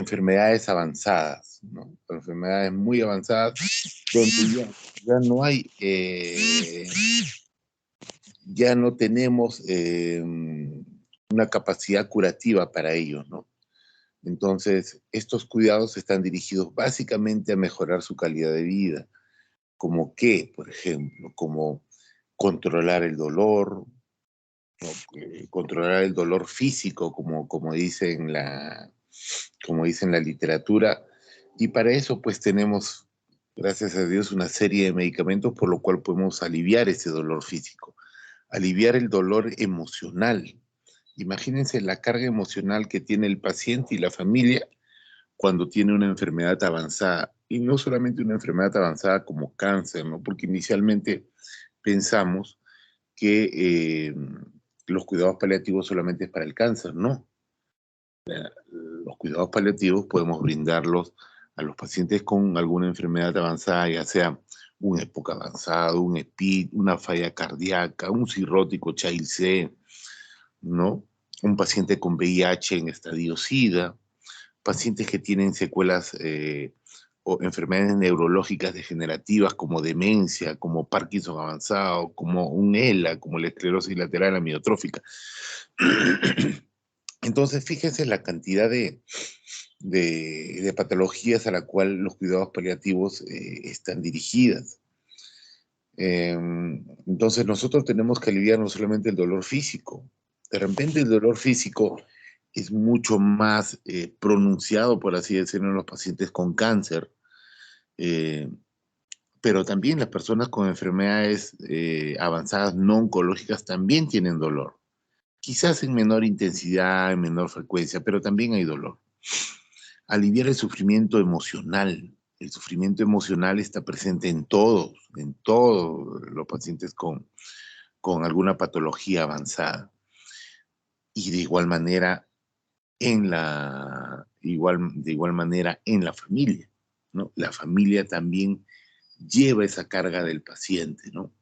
enfermedades avanzadas, ¿no? Enfermedades muy avanzadas, donde ya no hay, ya no tenemos una capacidad curativa para ellos, ¿no? Entonces, estos cuidados están dirigidos básicamente a mejorar su calidad de vida, como qué, por ejemplo, como controlar el dolor, ¿no? Controlar el dolor físico, como dice en la literatura, y para eso pues tenemos, gracias a Dios, una serie de medicamentos por lo cual podemos aliviar ese dolor físico, aliviar el dolor emocional. Imagínense la carga emocional que tiene el paciente y la familia cuando tiene una enfermedad avanzada, y no solamente una enfermedad avanzada como cáncer, ¿no? Porque inicialmente pensamos que los cuidados paliativos solamente es para el cáncer, no. Los cuidados paliativos podemos brindarlos a los pacientes con alguna enfermedad avanzada, ya sea un EPOC avanzado, un EPID, una falla cardíaca, un cirrótico Child C, ¿no? Un paciente con VIH en estadio SIDA, pacientes que tienen secuelas o enfermedades neurológicas degenerativas como demencia, como Parkinson avanzado, como un ELA, como la esclerosis lateral amiotrófica. Entonces, fíjense la cantidad de patologías a la cual los cuidados paliativos están dirigidas. Entonces, nosotros tenemos que aliviar no solamente el dolor físico. De repente, el dolor físico es mucho más pronunciado, por así decirlo, en los pacientes con cáncer, eh, pero también las personas con enfermedades avanzadas no oncológicas también tienen dolor. Quizás en menor intensidad, en menor frecuencia, pero también hay dolor. Aliviar el sufrimiento emocional. El sufrimiento emocional está presente en todos los pacientes con alguna patología avanzada. Y de igual manera de igual manera en la familia, ¿no? La familia también lleva esa carga del paciente, ¿no?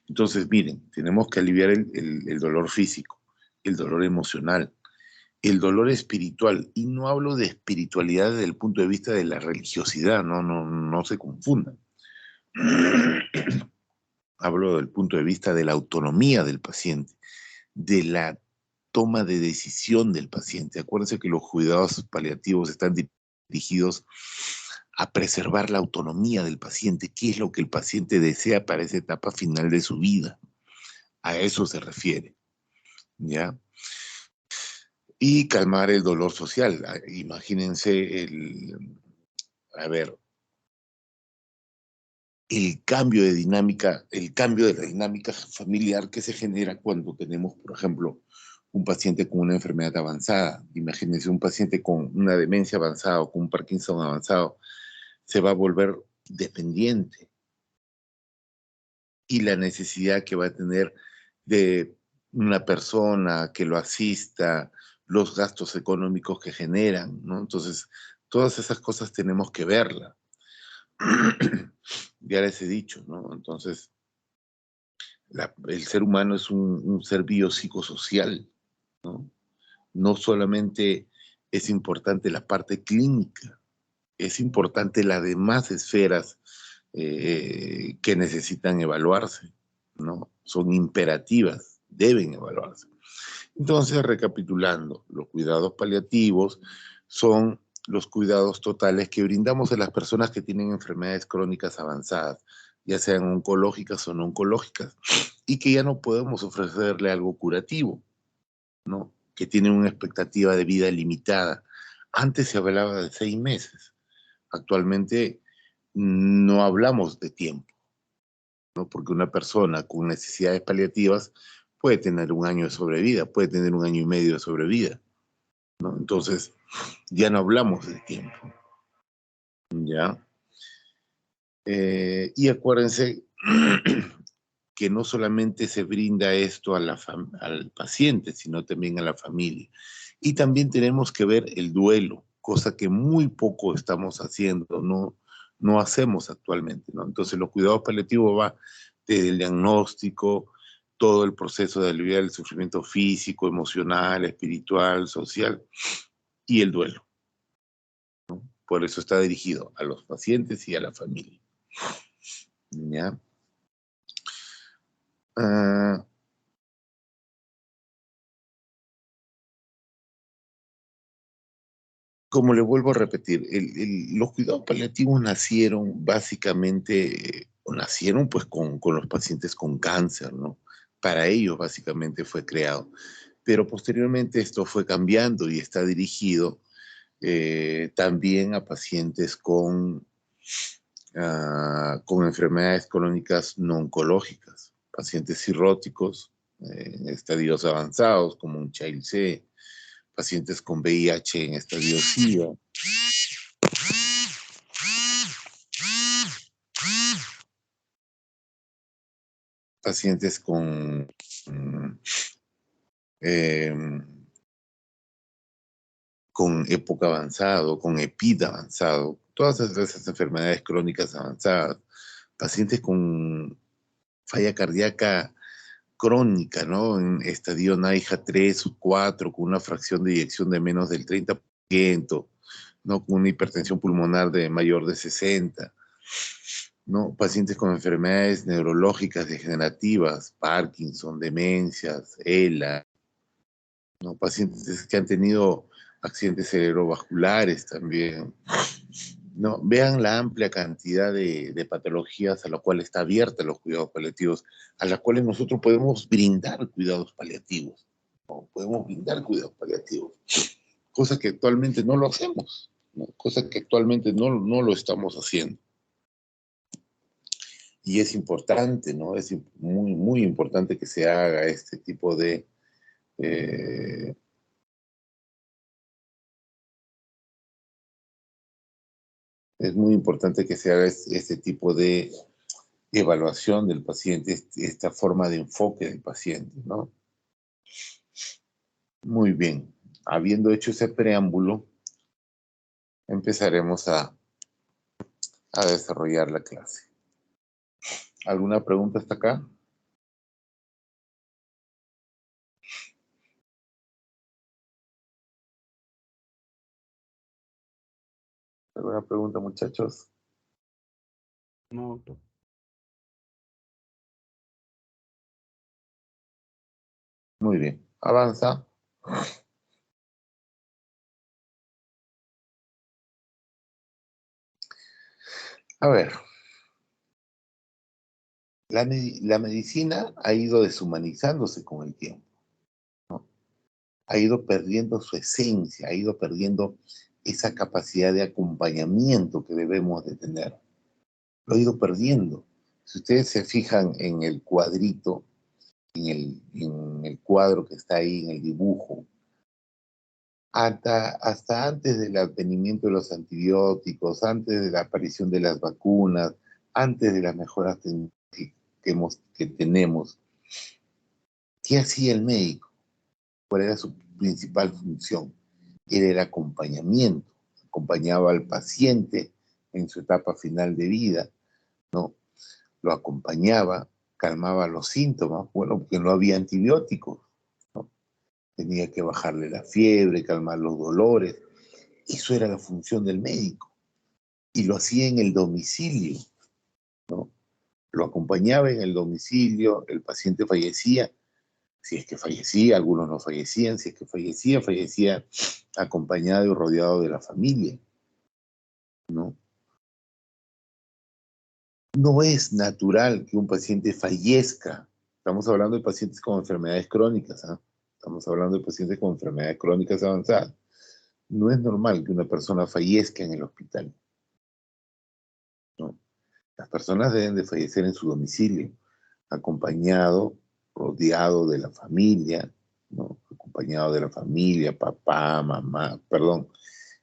Entonces, miren, tenemos que aliviar el dolor físico, el dolor emocional, el dolor espiritual, y no hablo de espiritualidad desde el punto de vista de la religiosidad, no se confundan. Hablo del punto de vista de la autonomía del paciente, de la toma de decisión del paciente. Acuérdense que los cuidados paliativos están dirigidos a preservar la autonomía del paciente, qué es lo que el paciente desea para esa etapa final de su vida. A eso se refiere, ¿ya? Y calmar el dolor social. Imagínense a ver, el cambio de la dinámica familiar que se genera cuando tenemos, por ejemplo, un paciente con una enfermedad avanzada. Imagínense un paciente con una demencia avanzada o con un Parkinson avanzado, se va a volver dependiente, y la necesidad que va a tener de una persona que lo asista, los gastos económicos que generan, ¿no? Entonces, todas esas cosas tenemos que verlas. Ya les he dicho, ¿no? Entonces, el ser humano es un ser biopsicosocial, ¿no? No solamente es importante la parte clínica, es importante las demás esferas que necesitan evaluarse, ¿no? Son imperativas, deben evaluarse. Entonces, recapitulando, los cuidados paliativos son los cuidados totales que brindamos a las personas que tienen enfermedades crónicas avanzadas, ya sean oncológicas o no oncológicas, y que ya no podemos ofrecerle algo curativo, ¿no? Que tienen una expectativa de vida limitada. Antes se hablaba de 6 meses, actualmente no hablamos de tiempo, ¿no? Porque una persona con necesidades paliativas puede tener un año de sobrevida, puede tener un año y medio de sobrevida, ¿no? Entonces, ya no hablamos de tiempo, ¿ya? Y acuérdense que no solamente se brinda esto al paciente, sino también a la familia. Y también tenemos que ver el duelo, cosa que muy poco estamos haciendo, no hacemos actualmente, ¿no? Entonces, los cuidados paliativos va desde el diagnóstico, todo el proceso de aliviar el sufrimiento físico, emocional, espiritual, social y el duelo. Por eso está dirigido a los pacientes y a la familia. ¿Ya? Como le vuelvo a repetir, los cuidados paliativos nacieron básicamente, o nacieron pues con los pacientes con cáncer, ¿no? Para ellos básicamente fue creado. Pero posteriormente esto fue cambiando y está dirigido también a pacientes con enfermedades crónicas no oncológicas, pacientes cirróticos en estadios avanzados como un Child-C, pacientes con VIH en estadio SIDA, pacientes eh, con EPOC avanzado, con EPID avanzado, todas esas enfermedades crónicas avanzadas, pacientes con falla cardíaca crónica, ¿no? En estadio NIHA 3 o 4, con una fracción de eyección de menos del 30%, ¿no? Con una hipertensión pulmonar de mayor de 60, ¿no? Pacientes con enfermedades neurológicas degenerativas, Parkinson, demencias, ELA, ¿no? Pacientes que han tenido accidentes cerebrovasculares también, ¿no? Vean la amplia cantidad de patologías a la cual está abierta los cuidados paliativos, a las cuales nosotros podemos brindar cuidados paliativos, ¿no? Podemos brindar cuidados paliativos, cosa que actualmente no lo hacemos, ¿no? Cosa que actualmente no lo estamos haciendo. Y es importante, ¿no? Es muy, muy importante que se haga este tipo de... es muy importante que se haga este tipo de evaluación del paciente, esta forma de enfoque del paciente, ¿no? Muy bien. Habiendo hecho ese preámbulo, empezaremos a desarrollar la clase. ¿Alguna pregunta hasta acá? ¿Alguna pregunta, muchachos? No, doctor. Muy bien. Avanza. A ver. La medicina ha ido deshumanizándose con el tiempo, ¿no? Ha ido perdiendo su esencia, ha ido perdiendo esa capacidad de acompañamiento que debemos de tener. Lo ha ido perdiendo. Si ustedes se fijan en el cuadrito, en el cuadro que está ahí, en el dibujo, hasta antes del advenimiento de los antibióticos, antes de la aparición de las vacunas, antes de las mejoras que tenemos, ¿qué hacía el médico? ¿Cuál era su principal función? Era el acompañamiento. Acompañaba al paciente en su etapa final de vida, ¿no? Lo acompañaba, calmaba los síntomas, bueno, porque no había antibióticos, ¿no? Tenía que bajarle la fiebre, calmar los dolores. Eso era la función del médico. Y lo hacía en el domicilio, ¿no? Lo acompañaba en el domicilio, el paciente fallecía, si es que fallecía, algunos no fallecían, si es que fallecía, fallecía acompañado y rodeado de la familia, ¿no? No es natural que un paciente fallezca. Estamos hablando de pacientes con enfermedades crónicas, ¿eh? Estamos hablando de pacientes con enfermedades crónicas avanzadas. No es normal que una persona fallezca en el hospital, ¿no? Las personas deben de fallecer en su domicilio, acompañado, rodeado de la familia, ¿no? Acompañado de la familia, papá, mamá, perdón,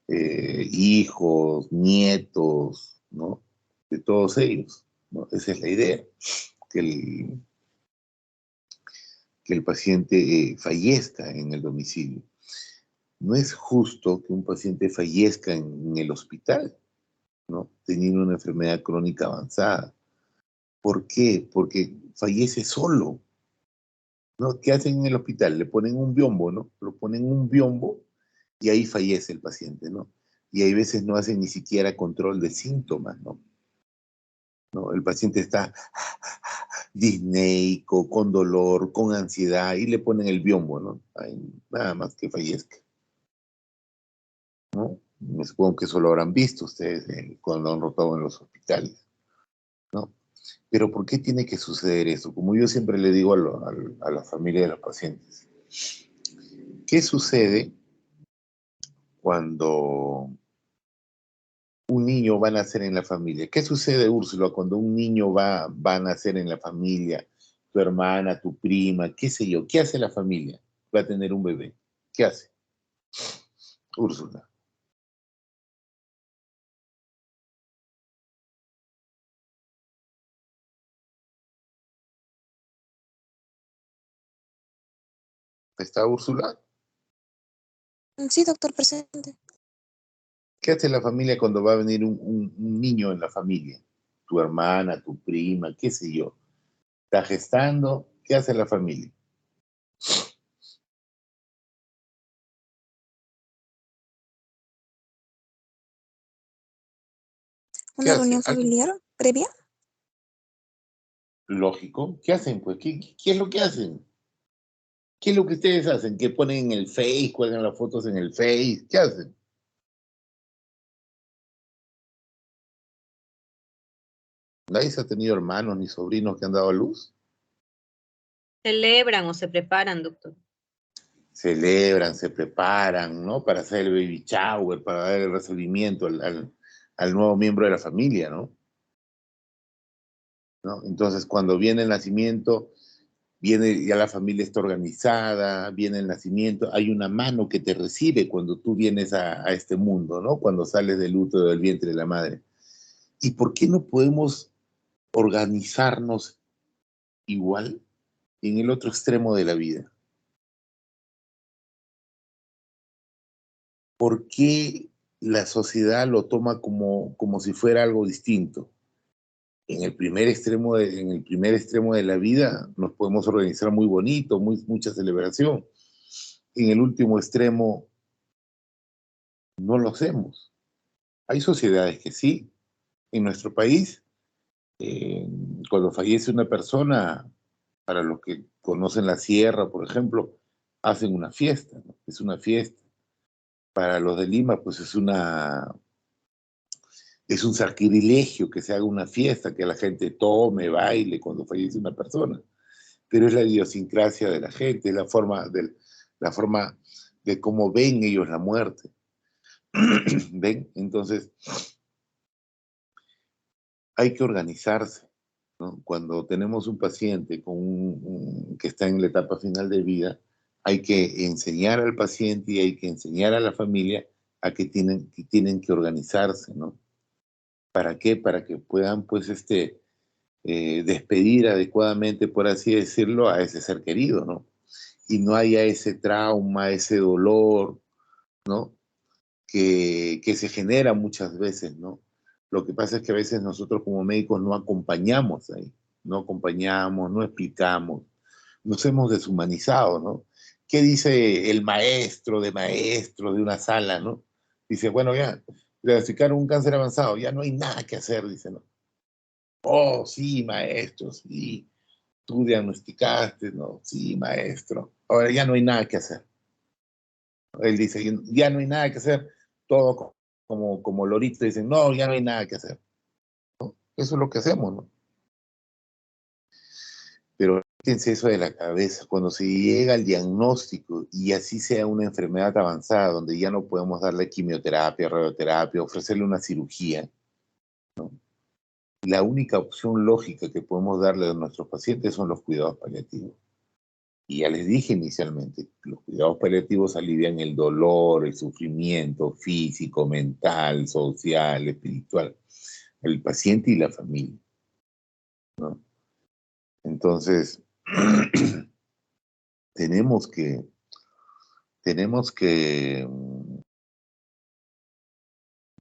hijos, nietos, ¿no? De todos ellos, ¿no? Esa es la idea, que el paciente fallezca en el domicilio. No es justo que un paciente fallezca en el hospital, ¿no? Teniendo una enfermedad crónica avanzada. ¿Por qué? Porque fallece solo, ¿no? ¿Qué hacen en el hospital? Le ponen un biombo, ¿no? Lo ponen en un biombo y ahí fallece el paciente, ¿no? y hay veces no hacen ni siquiera control de síntomas, ¿no? ¿No? El paciente está disneico, con dolor, con ansiedad, y le ponen el biombo, ¿no? Ay, nada más que fallezca, ¿no? Me supongo que eso lo habrán visto ustedes cuando han rotado en los hospitales, ¿no? Pero ¿por qué tiene que suceder eso? Como yo siempre le digo a la familia de los pacientes, ¿qué sucede cuando un niño va a nacer en la familia? ¿Qué sucede, Úrsula, cuando un niño va a nacer en la familia? Tu hermana, tu prima, qué sé yo. ¿Qué hace la familia? Va a tener un bebé. ¿Qué hace, Úrsula? ¿Está Úrsula? Sí, doctor, presente. ¿Qué hace la familia cuando va a venir un niño en la familia? Tu hermana, tu prima, qué sé yo. Está gestando. ¿Qué hace la familia? ¿Qué ¿Una hace? reunión familiar previa? Lógico. ¿Qué hacen? Pues, ¿qué es lo que hacen? ¿Qué es lo que ustedes hacen? ¿Qué ponen en el Face? ¿Cuelgan las fotos en el Face? ¿Qué hacen? ¿Nadie se ha tenido hermanos ni sobrinos que han dado a luz? Celebran o se preparan, doctor. Celebran, se preparan, ¿no? Para hacer el baby shower, para dar el recibimiento al nuevo miembro de la familia, ¿no? ¿No? Entonces, cuando viene el nacimiento, viene, ya la familia está organizada, viene el nacimiento, hay una mano que te recibe cuando tú vienes a este mundo, ¿no? Cuando sales del útero del vientre de la madre. ¿Y por qué no podemos organizarnos igual en el otro extremo de la vida? ¿Por qué la sociedad lo toma como si fuera algo distinto? En el primer extremo de la vida nos podemos organizar muy bonito, mucha celebración. En el último extremo no lo hacemos. Hay sociedades que sí. En nuestro país, eh, cuando fallece una persona, para los que conocen la sierra, por ejemplo, hacen una fiesta, ¿no? Es una fiesta. Para los de Lima, pues es un sacrilegio que se haga una fiesta, que la gente tome, baile cuando fallece una persona. Pero es la idiosincrasia de la gente, es la forma de cómo ven ellos la muerte. ¿Ven? Entonces, hay que organizarse, ¿no? Cuando tenemos un paciente que está en la etapa final de vida, hay que enseñar al paciente y hay que enseñar a la familia a que tienen que organizarse, ¿no? ¿Para qué? Para que puedan, pues, despedir adecuadamente, por así decirlo, a ese ser querido, ¿no? Y no haya ese trauma, ese dolor, ¿no? Que se genera muchas veces, ¿no? Lo que pasa es que a veces nosotros como médicos no acompañamos ahí, no acompañamos, no explicamos, nos hemos deshumanizado, ¿no? ¿Qué dice el maestro de maestros de una sala, ¿no? Dice, bueno, ya, diagnosticaron un cáncer avanzado, ya no hay nada que hacer, dice, ¿no? Oh, sí, maestro, sí, tú diagnosticaste, ¿no? Sí, maestro. Ahora ya no hay nada que hacer. Él dice, ya no hay nada que hacer. Todo como lorito dicen, no, ya no hay nada que hacer. Eso es lo que hacemos, ¿no? Pero quítense eso de la cabeza. Cuando se llega al diagnóstico y así sea una enfermedad avanzada, donde ya no podemos darle quimioterapia, radioterapia, ofrecerle una cirugía, ¿no? La única opción lógica que podemos darle a nuestros pacientes son los cuidados paliativos. Y ya les dije inicialmente, los cuidados paliativos alivian el dolor, el sufrimiento físico, mental, social, espiritual, el paciente y la familia, ¿no? Entonces, tenemos que, tenemos que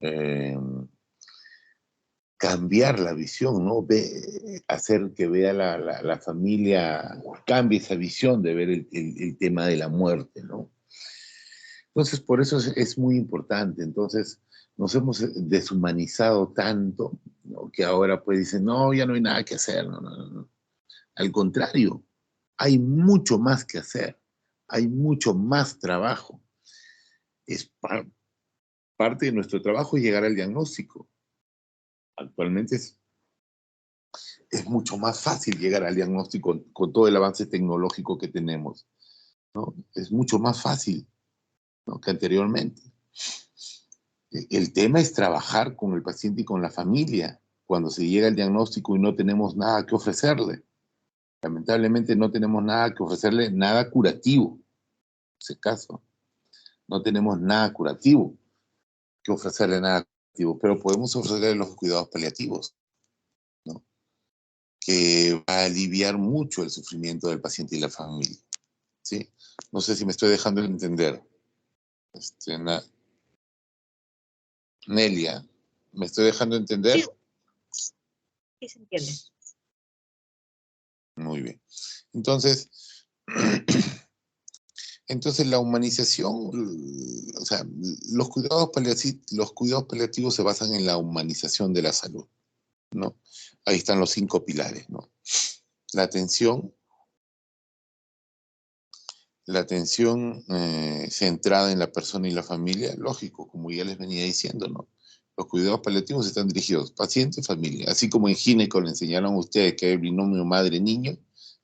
eh, cambiar la visión, ¿no? Hacer que vea la familia, cambie esa visión de ver el tema de la muerte, ¿no? Entonces, por eso es muy importante. Entonces, nos hemos deshumanizado tanto, ¿no? Que ahora pues dicen, no, ya no hay nada que hacer. No, no, no, no. Al contrario, hay mucho más que hacer. Hay mucho más trabajo. Es parte de nuestro trabajo llegar al diagnóstico. Actualmente es mucho más fácil llegar al diagnóstico con todo el avance tecnológico que tenemos, ¿no? Es mucho más fácil, ¿no?, que anteriormente. El tema es trabajar con el paciente y con la familia cuando se llega al diagnóstico y no tenemos nada que ofrecerle. Lamentablemente no tenemos nada que ofrecerle, nada curativo. En ese caso, no tenemos nada curativo que ofrecerle, nada curativo, pero podemos ofrecerle los cuidados paliativos, ¿no?, que va a aliviar mucho el sufrimiento del paciente y la familia, ¿sí? No sé si me estoy dejando entender. Nelia, ¿me estoy dejando entender? Sí, sí se entiende. Muy bien. Entonces, entonces la humanización, o sea, los cuidados paliativos se basan en la humanización de la salud, ¿no? Ahí están los 5 pilares, ¿no? La atención centrada en la persona y la familia, lógico, como ya les venía diciendo, ¿no? Los cuidados paliativos están dirigidos paciente y familia, así como en gineco le enseñaron a ustedes que hay binomio madre-niño,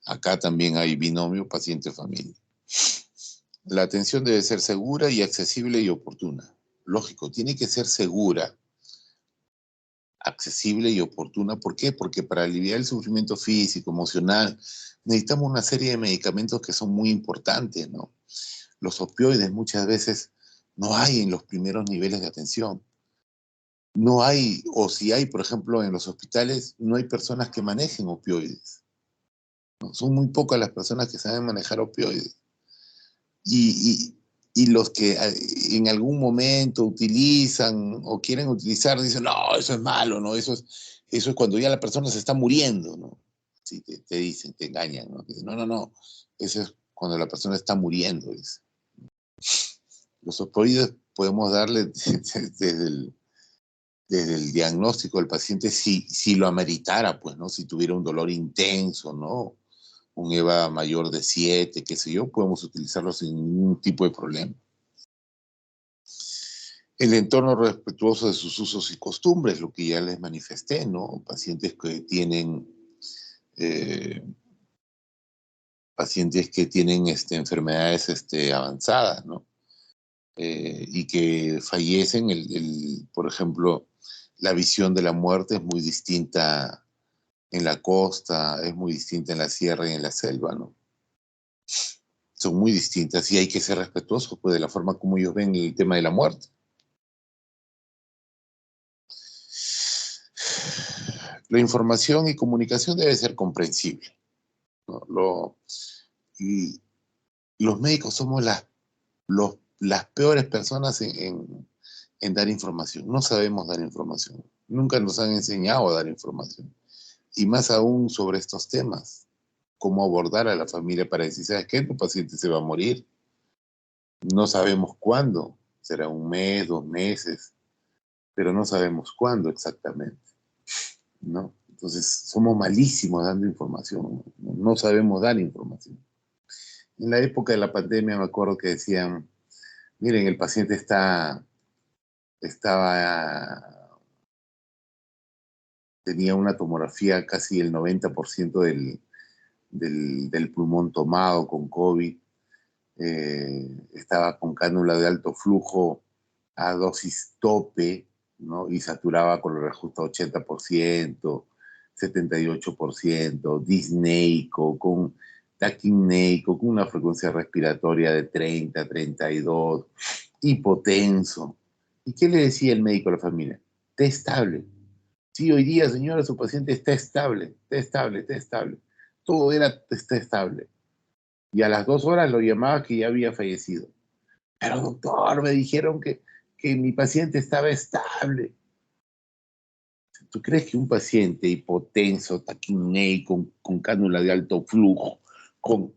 acá también hay binomio paciente-familia. La atención debe ser segura y accesible y oportuna. Lógico, tiene que ser segura, accesible y oportuna. ¿Por qué? Porque para aliviar el sufrimiento físico, emocional, necesitamos una serie de medicamentos que son muy importantes, ¿no? Los opioides muchas veces no hay en los primeros niveles de atención. No hay, o si hay, por ejemplo, en los hospitales, no hay personas que manejen opioides, ¿no? Son muy pocas las personas que saben manejar opioides. Y los que en algún momento utilizan o quieren utilizar, dicen, no, eso es malo, ¿no? Eso es cuando ya la persona se está muriendo, ¿no? Sí, te dicen, te engañan, ¿no? Dicen, no, no, no, eso es cuando la persona está muriendo. Dice. Los opioides podemos darle desde el diagnóstico del paciente si lo ameritara, pues, ¿no? Si tuviera un dolor intenso, ¿no? Un EVA mayor de 7, qué sé yo, podemos utilizarlos sin ningún tipo de problema. El entorno respetuoso de sus usos y costumbres, lo que ya les manifesté, ¿no? Pacientes que tienen enfermedades avanzadas, ¿no? Y que fallecen, por ejemplo, la visión de la muerte es muy distinta en la costa, es muy distinta en la sierra y en la selva, ¿no? Son muy distintas y hay que ser respetuosos, pues, de la forma como ellos ven el tema de la muerte. La información y comunicación debe ser comprensible, ¿no? Y los médicos somos las peores personas en dar información. No sabemos dar información. Nunca nos han enseñado a dar información. Y más aún sobre estos temas. Cómo abordar a la familia para decir, ¿sabes qué? Tu paciente se va a morir. No sabemos cuándo. Será un mes, 2 meses. Pero no sabemos cuándo exactamente, ¿no? Entonces, somos malísimos dando información. No sabemos dar información. En la época de la pandemia me acuerdo que decían, miren, el paciente tenía una tomografía casi el 90% del pulmón tomado con COVID, estaba con cánula de alto flujo a dosis tope, ¿no? Y saturaba con lo justo 80%, 78%, disneico, con taquineico, con una frecuencia respiratoria de 30, 32, hipotenso. ¿Y qué le decía el médico a la familia? Está estable. Sí, hoy día, señora, su paciente está estable, está estable, está estable. Todo está estable. Y a las 2 horas lo llamaba que ya había fallecido. Pero doctor, me dijeron que mi paciente estaba estable. ¿Tú crees que un paciente hipotenso, taquipneico, con cánula de alto flujo, con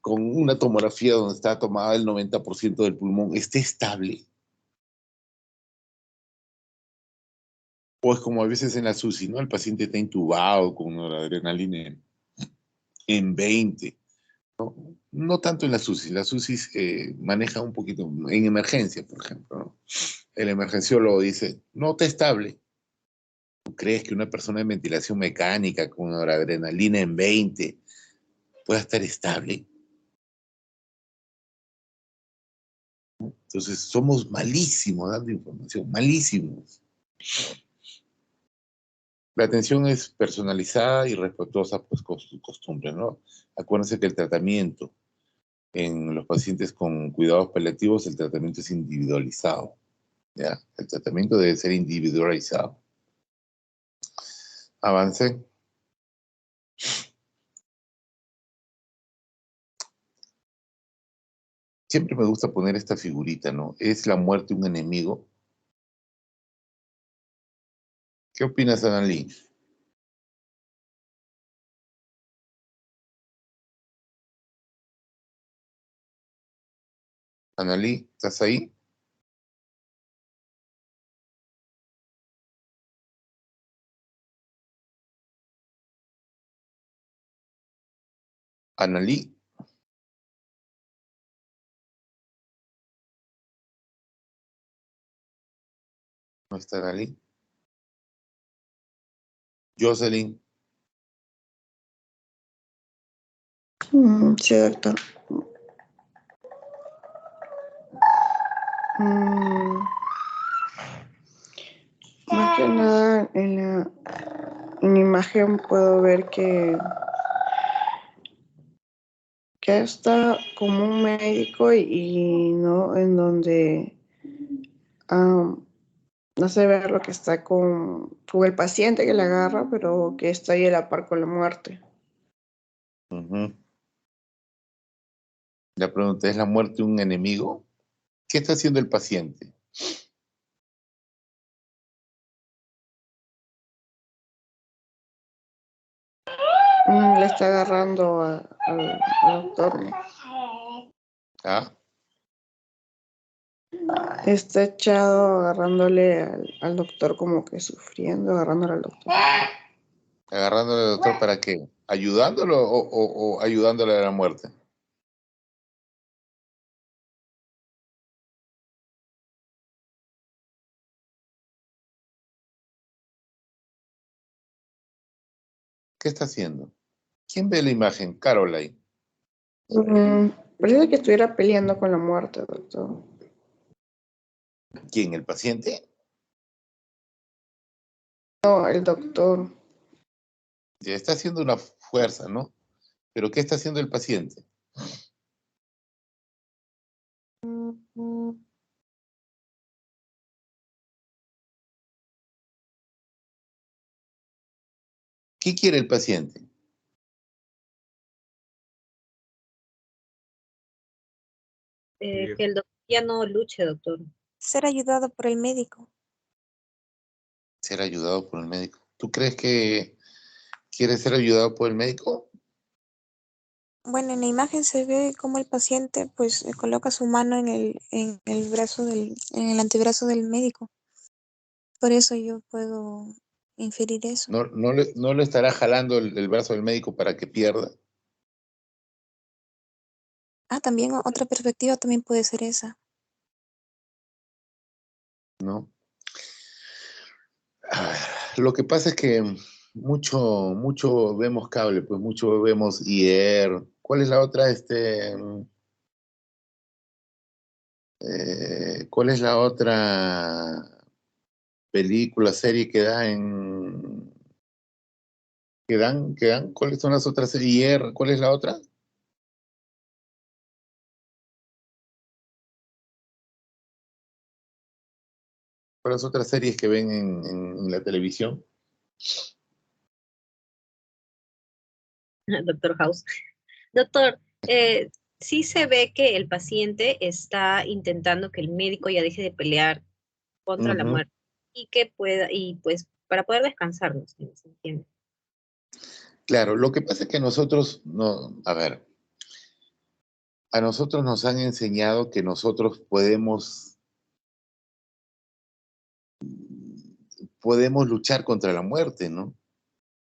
con una tomografía donde está tomada el 90% del pulmón esté estable? O es como a veces en la SUSI, ¿no? El paciente está intubado con noradrenalina en 20. ¿No? No tanto en las UCI. Las UCI manejan un poquito, en emergencia, por ejemplo, ¿no? El emergenciólogo dice, no está estable. ¿Tú crees que una persona en ventilación mecánica con noradrenalina en 20 pueda estar estable? Entonces, somos malísimos dando información, malísimos. La atención es personalizada y respetuosa pues, con sus costumbres, ¿no? Acuérdense que el tratamiento en los pacientes con cuidados paliativos, el tratamiento es individualizado, ¿ya? El tratamiento debe ser individualizado. Avance. Siempre me gusta poner esta figurita, ¿no? ¿Es la muerte un enemigo? ¿Qué opinas, Annalí? Annalí, ¿estás ahí? Annalí. ¿No está Annalí? Jocelyn. Sí, doctor. Más que nada en la imagen puedo ver que está como un médico y no en donde no se ve lo que está con el paciente que le agarra, pero que está ahí a la par con la muerte. Uh-huh. La pregunta, ¿es la muerte un enemigo? ¿Qué está haciendo el paciente? Le está agarrando al doctor, ¿no? ¿Ah? Está echado agarrándole al doctor, como que sufriendo, agarrándole al doctor. ¿Agarrándole al doctor para qué? ¿Ayudándolo o ayudándole a la muerte? ¿Qué está haciendo? ¿Quién ve la imagen? Caroline. Parece que estuviera peleando con la muerte, doctor. ¿Quién? ¿El paciente? No, el doctor. Ya está haciendo una fuerza, ¿no? Pero ¿qué está haciendo el paciente? ¿Qué quiere el paciente? Que el doctor ya no luche, doctor. Ser ayudado por el médico. Ser ayudado por el médico. ¿Tú crees que quiere ser ayudado por el médico? Bueno, en la imagen se ve como el paciente pues coloca su mano en el brazo en el antebrazo del médico. Por eso yo puedo inferir eso. ¿No le estará jalando el brazo del médico para que pierda? Ah, también otra perspectiva también puede ser esa. ¿No? Lo que pasa es que mucho vemos cable, pues mucho vemos IR. ¿Cuál es la otra? ¿Cuál es la otra película, serie que dan? ¿Cuáles son las otras series? IR, ¿cuál es la otra? ¿Cuáles otras series que ven en la televisión? Doctor House. Doctor, sí se ve que el paciente está intentando que el médico ya deje de pelear contra la Ujú. muerte y que pueda, y pues para poder descansar, ¿no? ¿Se entiende? Claro, lo que pasa es que nosotros, no, a ver, A nosotros nos han enseñado que nosotros podemos luchar contra la muerte, ¿no?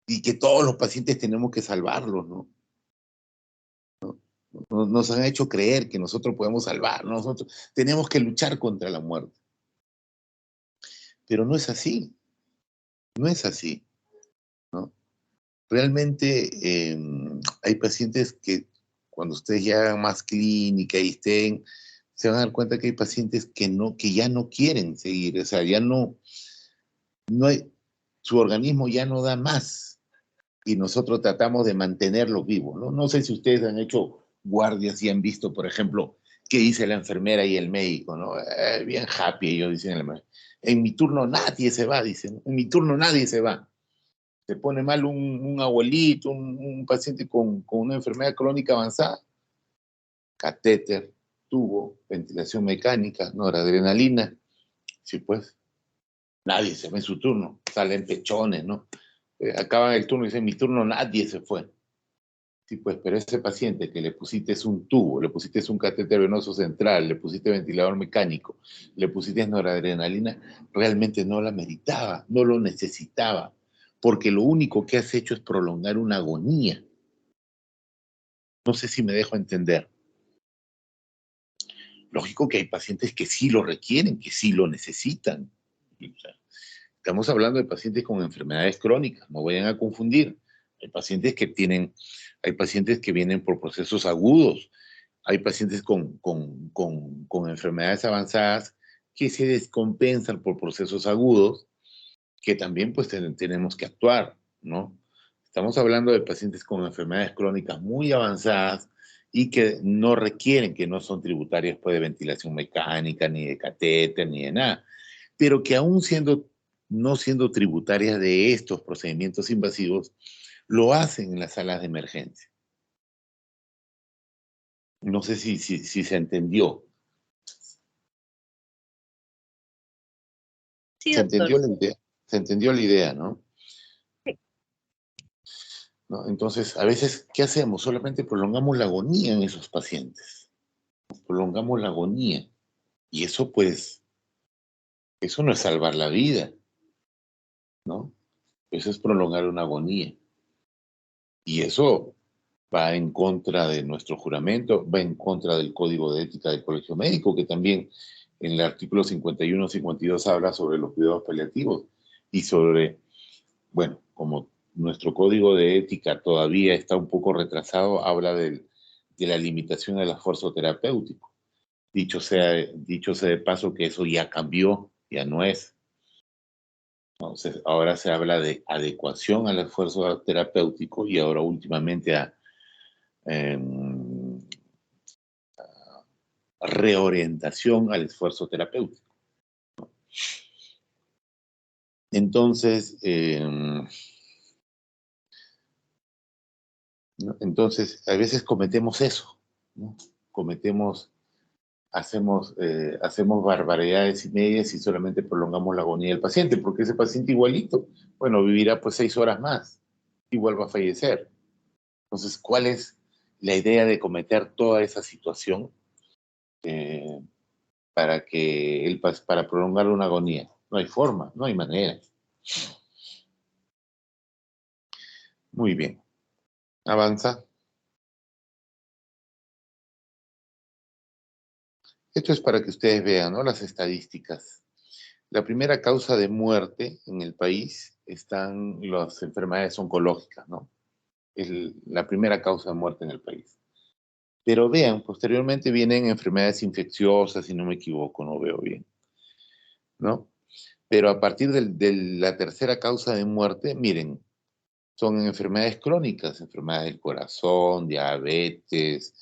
Y que todos los pacientes tenemos que salvarlos, ¿no? Nos han hecho creer que nosotros podemos salvar, nosotros tenemos que luchar contra la muerte. Pero no es así, no es así, ¿no? Realmente hay pacientes que cuando ustedes ya hagan más clínica y estén, se van a dar cuenta que hay pacientes que ya no quieren seguir, o sea, ya no hay, su organismo ya no da más y nosotros tratamos de mantenerlos vivos, ¿no? No sé si ustedes han hecho guardias y han visto, por ejemplo, qué dice la enfermera y el médico, ¿no? Bien happy, ellos dicen, en mi turno nadie se va, dicen, en mi turno nadie se va. Se pone mal un abuelito, un paciente con una enfermedad crónica avanzada, catéter, tubo, ventilación mecánica, noradrenalina, sí pues, nadie se va en su turno, salen pechones, ¿no? Acaban el turno y dicen, mi turno nadie se fue. Sí, pues, pero ese paciente que le pusiste un tubo, le pusiste un catéter venoso central, le pusiste ventilador mecánico, le pusiste noradrenalina, realmente no la meritaba, no lo necesitaba, porque lo único que has hecho es prolongar una agonía. No sé si me dejo entender. Lógico que hay pacientes que sí lo requieren, que sí lo necesitan. O sea, estamos hablando de pacientes con enfermedades crónicas, no vayan a confundir. Hay pacientes que vienen por procesos agudos, hay pacientes con enfermedades avanzadas que se descompensan por procesos agudos, que también pues tenemos que actuar, ¿no? Estamos hablando de pacientes con enfermedades crónicas muy avanzadas y que no requieren, que no son tributarias pues, de ventilación mecánica, ni de catéter, ni de nada, pero que aún no siendo tributarias de estos procedimientos invasivos, lo hacen en las salas de emergencia. No sé si se entendió. Sí, ¿Se doctor. entendió la idea? Se entendió la idea, ¿no? Sí. ¿No? Entonces, a veces, ¿qué hacemos? Solamente prolongamos la agonía en esos pacientes. Prolongamos la agonía. Y eso, pues, eso no es salvar la vida, ¿no? Eso es prolongar una agonía. Y eso va en contra de nuestro juramento, va en contra del Código de Ética del Colegio Médico, que también en el artículo 51, 52 habla sobre los cuidados paliativos y sobre, bueno, como nuestro Código de Ética todavía está un poco retrasado, habla de la limitación del esfuerzo terapéutico. Dicho sea de paso que eso ya cambió, ya no es. Entonces, ahora se habla de adecuación al esfuerzo terapéutico y ahora últimamente a reorientación al esfuerzo terapéutico. Entonces, entonces a veces cometemos eso, ¿no? Hacemos barbaridades y medias y solamente prolongamos la agonía del paciente, porque ese paciente igualito, bueno, vivirá pues 6 horas más, igual va a fallecer. Entonces, ¿cuál es la idea de cometer toda esa situación para prolongar una agonía? No hay forma, no hay manera. Muy bien. Avanza. Esto es para que ustedes vean, ¿no? Las estadísticas. La primera causa de muerte en el país están las enfermedades oncológicas, ¿no? Es la primera causa de muerte en el país. Pero vean, posteriormente vienen enfermedades infecciosas, si no me equivoco, no veo bien, ¿no? Pero a partir de la tercera causa de muerte, miren, son enfermedades crónicas, enfermedades del corazón, diabetes,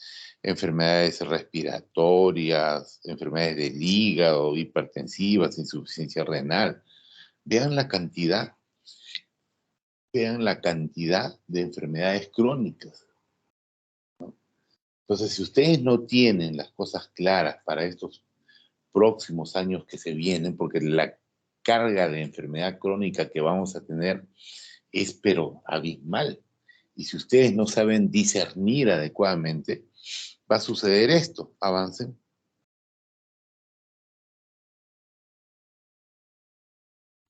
enfermedades respiratorias, enfermedades del hígado, hipertensivas, insuficiencia renal. Vean la cantidad de enfermedades crónicas. Entonces, si ustedes no tienen las cosas claras para estos próximos años que se vienen, porque la carga de enfermedad crónica que vamos a tener es pero abismal. Y si ustedes no saben discernir adecuadamente, va a suceder esto. Avancen.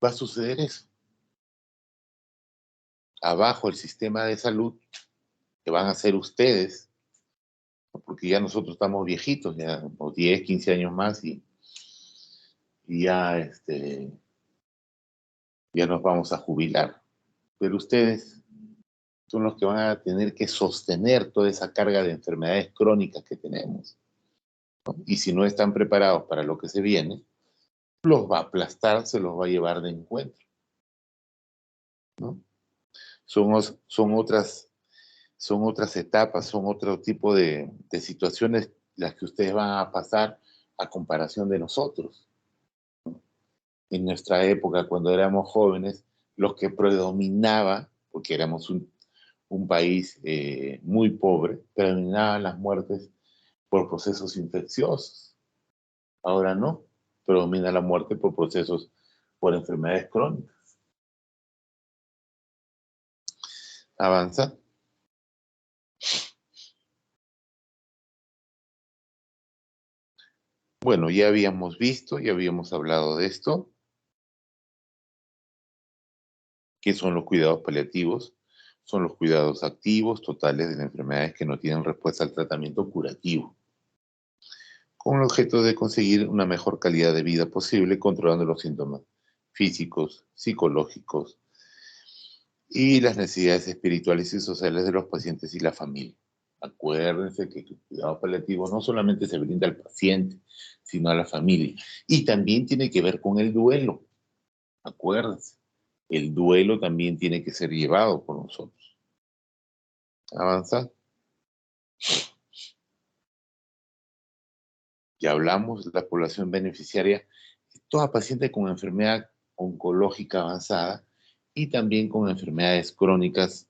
Va a suceder eso. Abajo el sistema de salud, que van a ser ustedes, porque ya nosotros estamos viejitos, ya 10, 15 años más y ya, ya nos vamos a jubilar. Pero ustedes son los que van a tener que sostener toda esa carga de enfermedades crónicas que tenemos, ¿no? Y si no están preparados para lo que se viene, los va a aplastar, se los va a llevar de encuentro, ¿no? Son otras etapas, son otro tipo de situaciones las que ustedes van a pasar a comparación de nosotros. En nuestra época, cuando éramos jóvenes, los que predominaba, porque éramos un país muy pobre, predominaban las muertes por procesos infecciosos. Ahora no, predomina la muerte por enfermedades crónicas. Avanza. Bueno, ya habíamos visto, ya habíamos hablado de esto. ¿Qué son los cuidados paliativos? Son los cuidados activos totales de las enfermedades que no tienen respuesta al tratamiento curativo, con el objeto de conseguir una mejor calidad de vida posible, controlando los síntomas físicos, psicológicos y las necesidades espirituales y sociales de los pacientes y la familia. Acuérdense que el cuidado paliativo no solamente se brinda al paciente, sino a la familia. Y también tiene que ver con el duelo. Acuérdense, el duelo también tiene que ser llevado por nosotros. Avanza. Ya hablamos de la población beneficiaria, toda paciente con enfermedad oncológica avanzada y también con enfermedades crónicas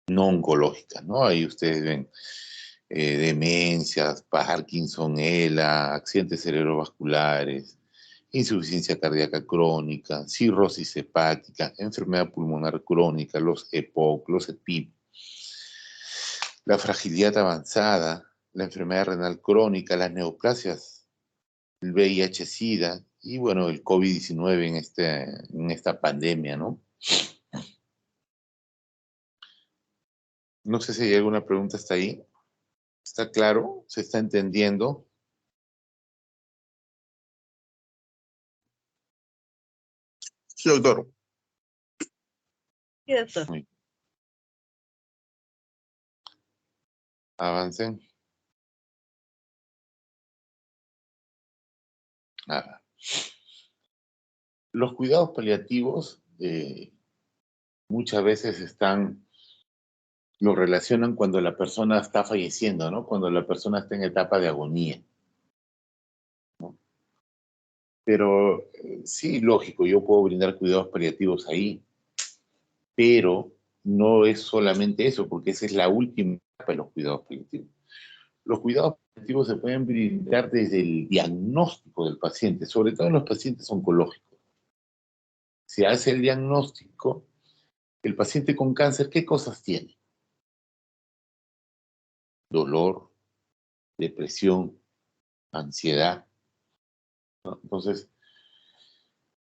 no oncológicas, ¿no? Ahí ustedes ven demencias, Parkinson, ELA, accidentes cerebrovasculares, insuficiencia cardíaca crónica, cirrosis hepática, enfermedad pulmonar crónica, los EPOC, los EPIP, la fragilidad avanzada, la enfermedad renal crónica, las neoplasias, el VIH-Sida y, bueno, el COVID-19 en esta pandemia, ¿no? No sé si hay alguna pregunta hasta ahí. ¿Está claro? ¿Se está entendiendo? Sí, doctor. Sí, doctor. Muy bien. Avancen. Los cuidados paliativos muchas veces lo relacionan cuando la persona está falleciendo, ¿no? Cuando la persona está en etapa de agonía, ¿no? Pero sí, lógico, yo puedo brindar cuidados paliativos ahí, pero no es solamente eso, porque esa es la última etapa de los cuidados paliativos. Los cuidados paliativos se pueden brindar desde el diagnóstico del paciente, sobre todo en los pacientes oncológicos. Se hace el diagnóstico, el paciente con cáncer, ¿qué cosas tiene? Dolor, depresión, ansiedad, ¿no? Entonces,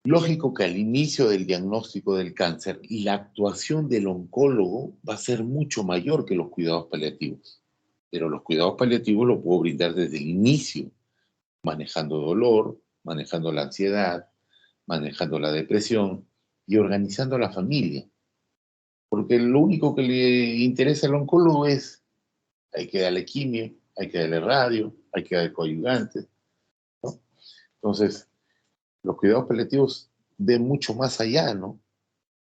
lógico que al inicio del diagnóstico del cáncer, la actuación del oncólogo va a ser mucho mayor que los cuidados paliativos. Pero los cuidados paliativos los puedo brindar desde el inicio, manejando dolor, manejando la ansiedad, manejando la depresión y organizando a la familia. Porque lo único que le interesa al oncólogo es, hay que darle quimio, hay que darle radio, hay que darle coadyuvantes, ¿no? Entonces, los cuidados paliativos ven mucho más allá, ¿no?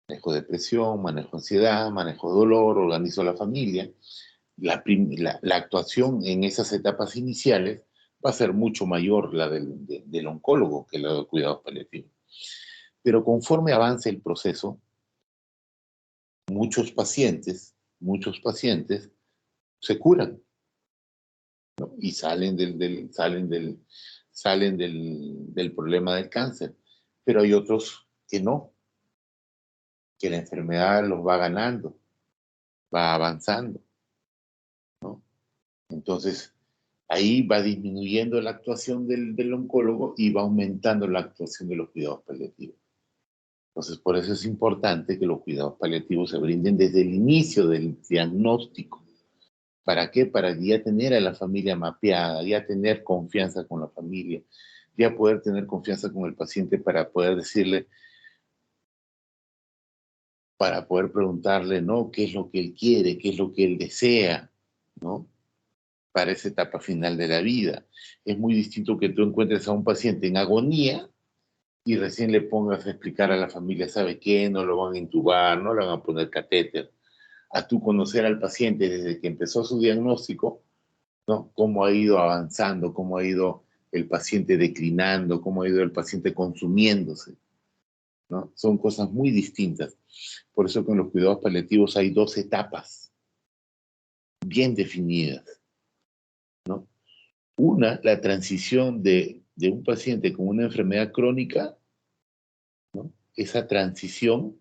Manejo depresión, manejo ansiedad, manejo dolor, organizo a la familia. La actuación en esas etapas iniciales va a ser mucho mayor la del oncólogo que la de cuidados paliativos. Pero conforme avance el proceso, muchos pacientes se curan, ¿no? Y salen del problema del cáncer. Pero hay otros que no, que la enfermedad los va ganando, va avanzando, ¿no? Entonces, ahí va disminuyendo la actuación del oncólogo y va aumentando la actuación de los cuidados paliativos. Entonces, por eso es importante que los cuidados paliativos se brinden desde el inicio del diagnóstico. ¿Para qué? Para ya tener a la familia mapeada, ya tener confianza con la familia, ya poder tener confianza con el paciente para poder decirle, para poder preguntarle, ¿no? ¿Qué es lo que él quiere? ¿Qué es lo que él desea? ¿No? Para esa etapa final de la vida. Es muy distinto que tú encuentres a un paciente en agonía y recién le pongas a explicar a la familia, ¿sabe qué? No lo van a intubar, no le van a poner catéter. A tú conocer al paciente desde que empezó su diagnóstico, ¿no? Cómo ha ido avanzando, cómo ha ido el paciente declinando, cómo ha ido el paciente consumiéndose, ¿no? Son cosas muy distintas. Por eso con los cuidados paliativos hay dos etapas bien definidas, ¿no? Una, la transición de un paciente con una enfermedad crónica, ¿no? Esa transición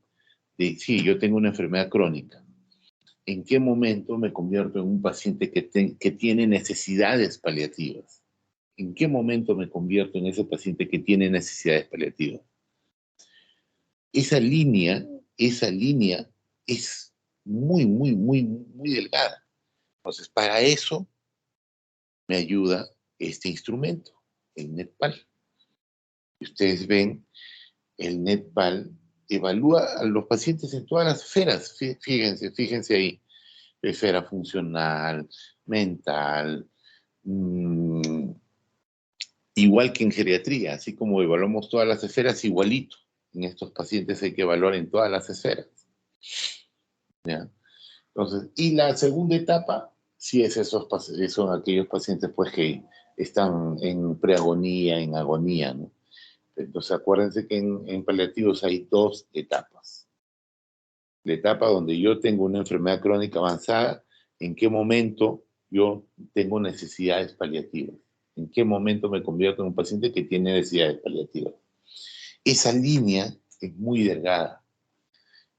de, sí, yo tengo una enfermedad crónica. ¿En qué momento me convierto en un paciente que tiene necesidades paliativas? ¿En qué momento me convierto en ese paciente que tiene necesidades paliativas? Esa línea es muy, muy, muy, muy delgada. Entonces, para eso me ayuda este instrumento, el NetPal. Ustedes ven, el NetPal evalúa a los pacientes en todas las esferas. Fíjense ahí. Esfera funcional, mental, igual que en geriatría, así como evaluamos todas las esferas, igualito. En estos pacientes hay que evaluar en todas las esferas. ¿Ya? Entonces, y la segunda etapa, sí es son aquellos pacientes pues, que están en preagonía, en agonía, ¿no? Entonces, acuérdense que en paliativos hay dos etapas. La etapa donde yo tengo una enfermedad crónica avanzada, en qué momento yo tengo necesidades paliativas, en qué momento me convierto en un paciente que tiene necesidades paliativas. Esa línea es muy delgada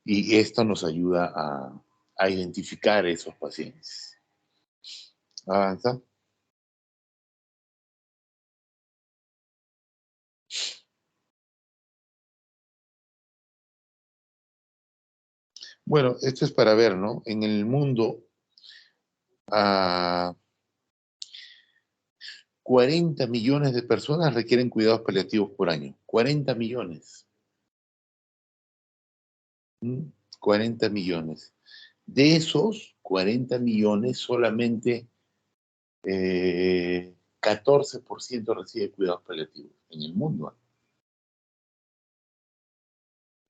y esto nos ayuda a identificar esos pacientes. Avanza. Bueno, esto es para ver, ¿no? En el mundo, 40 millones de personas requieren cuidados paliativos por año. 40 millones. 40 millones. De esos 40 millones, solamente 14% recibe cuidados paliativos en el mundo.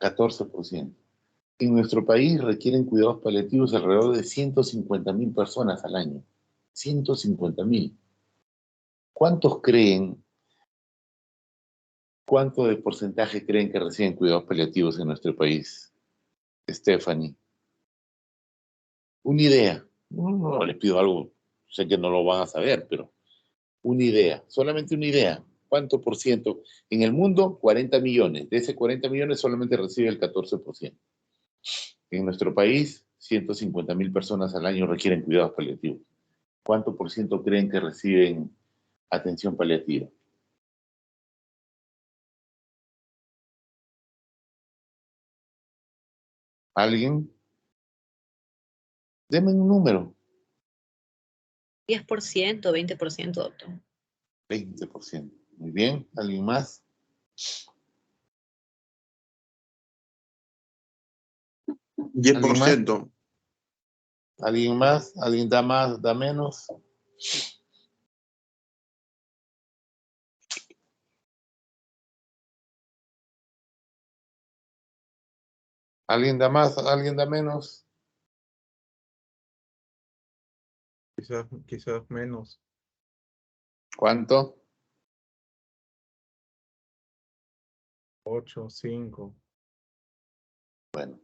14%. En nuestro país requieren cuidados paliativos alrededor de 150.000 personas al año. 150.000. ¿Cuántos creen, cuánto de porcentaje creen que reciben cuidados paliativos en nuestro país? Stephanie. Una idea. No les pido algo, sé que no lo van a saber, pero una idea, solamente una idea. ¿Cuánto por ciento? En el mundo, 40 millones. De ese 40 millones solamente recibe el 14%. En nuestro país, 150.000 personas al año requieren cuidados paliativos. ¿Cuánto por ciento creen que reciben atención paliativa? ¿Alguien? Denme un número. 10%, 20%, doctor. 20%. Muy bien. ¿Alguien más? ¿Alguien más? 10%. ¿Alguien más? ¿Alguien da más, da menos? ¿Alguien da más? ¿Alguien da menos? Quizás menos. ¿Cuánto? 8, 5. Bueno,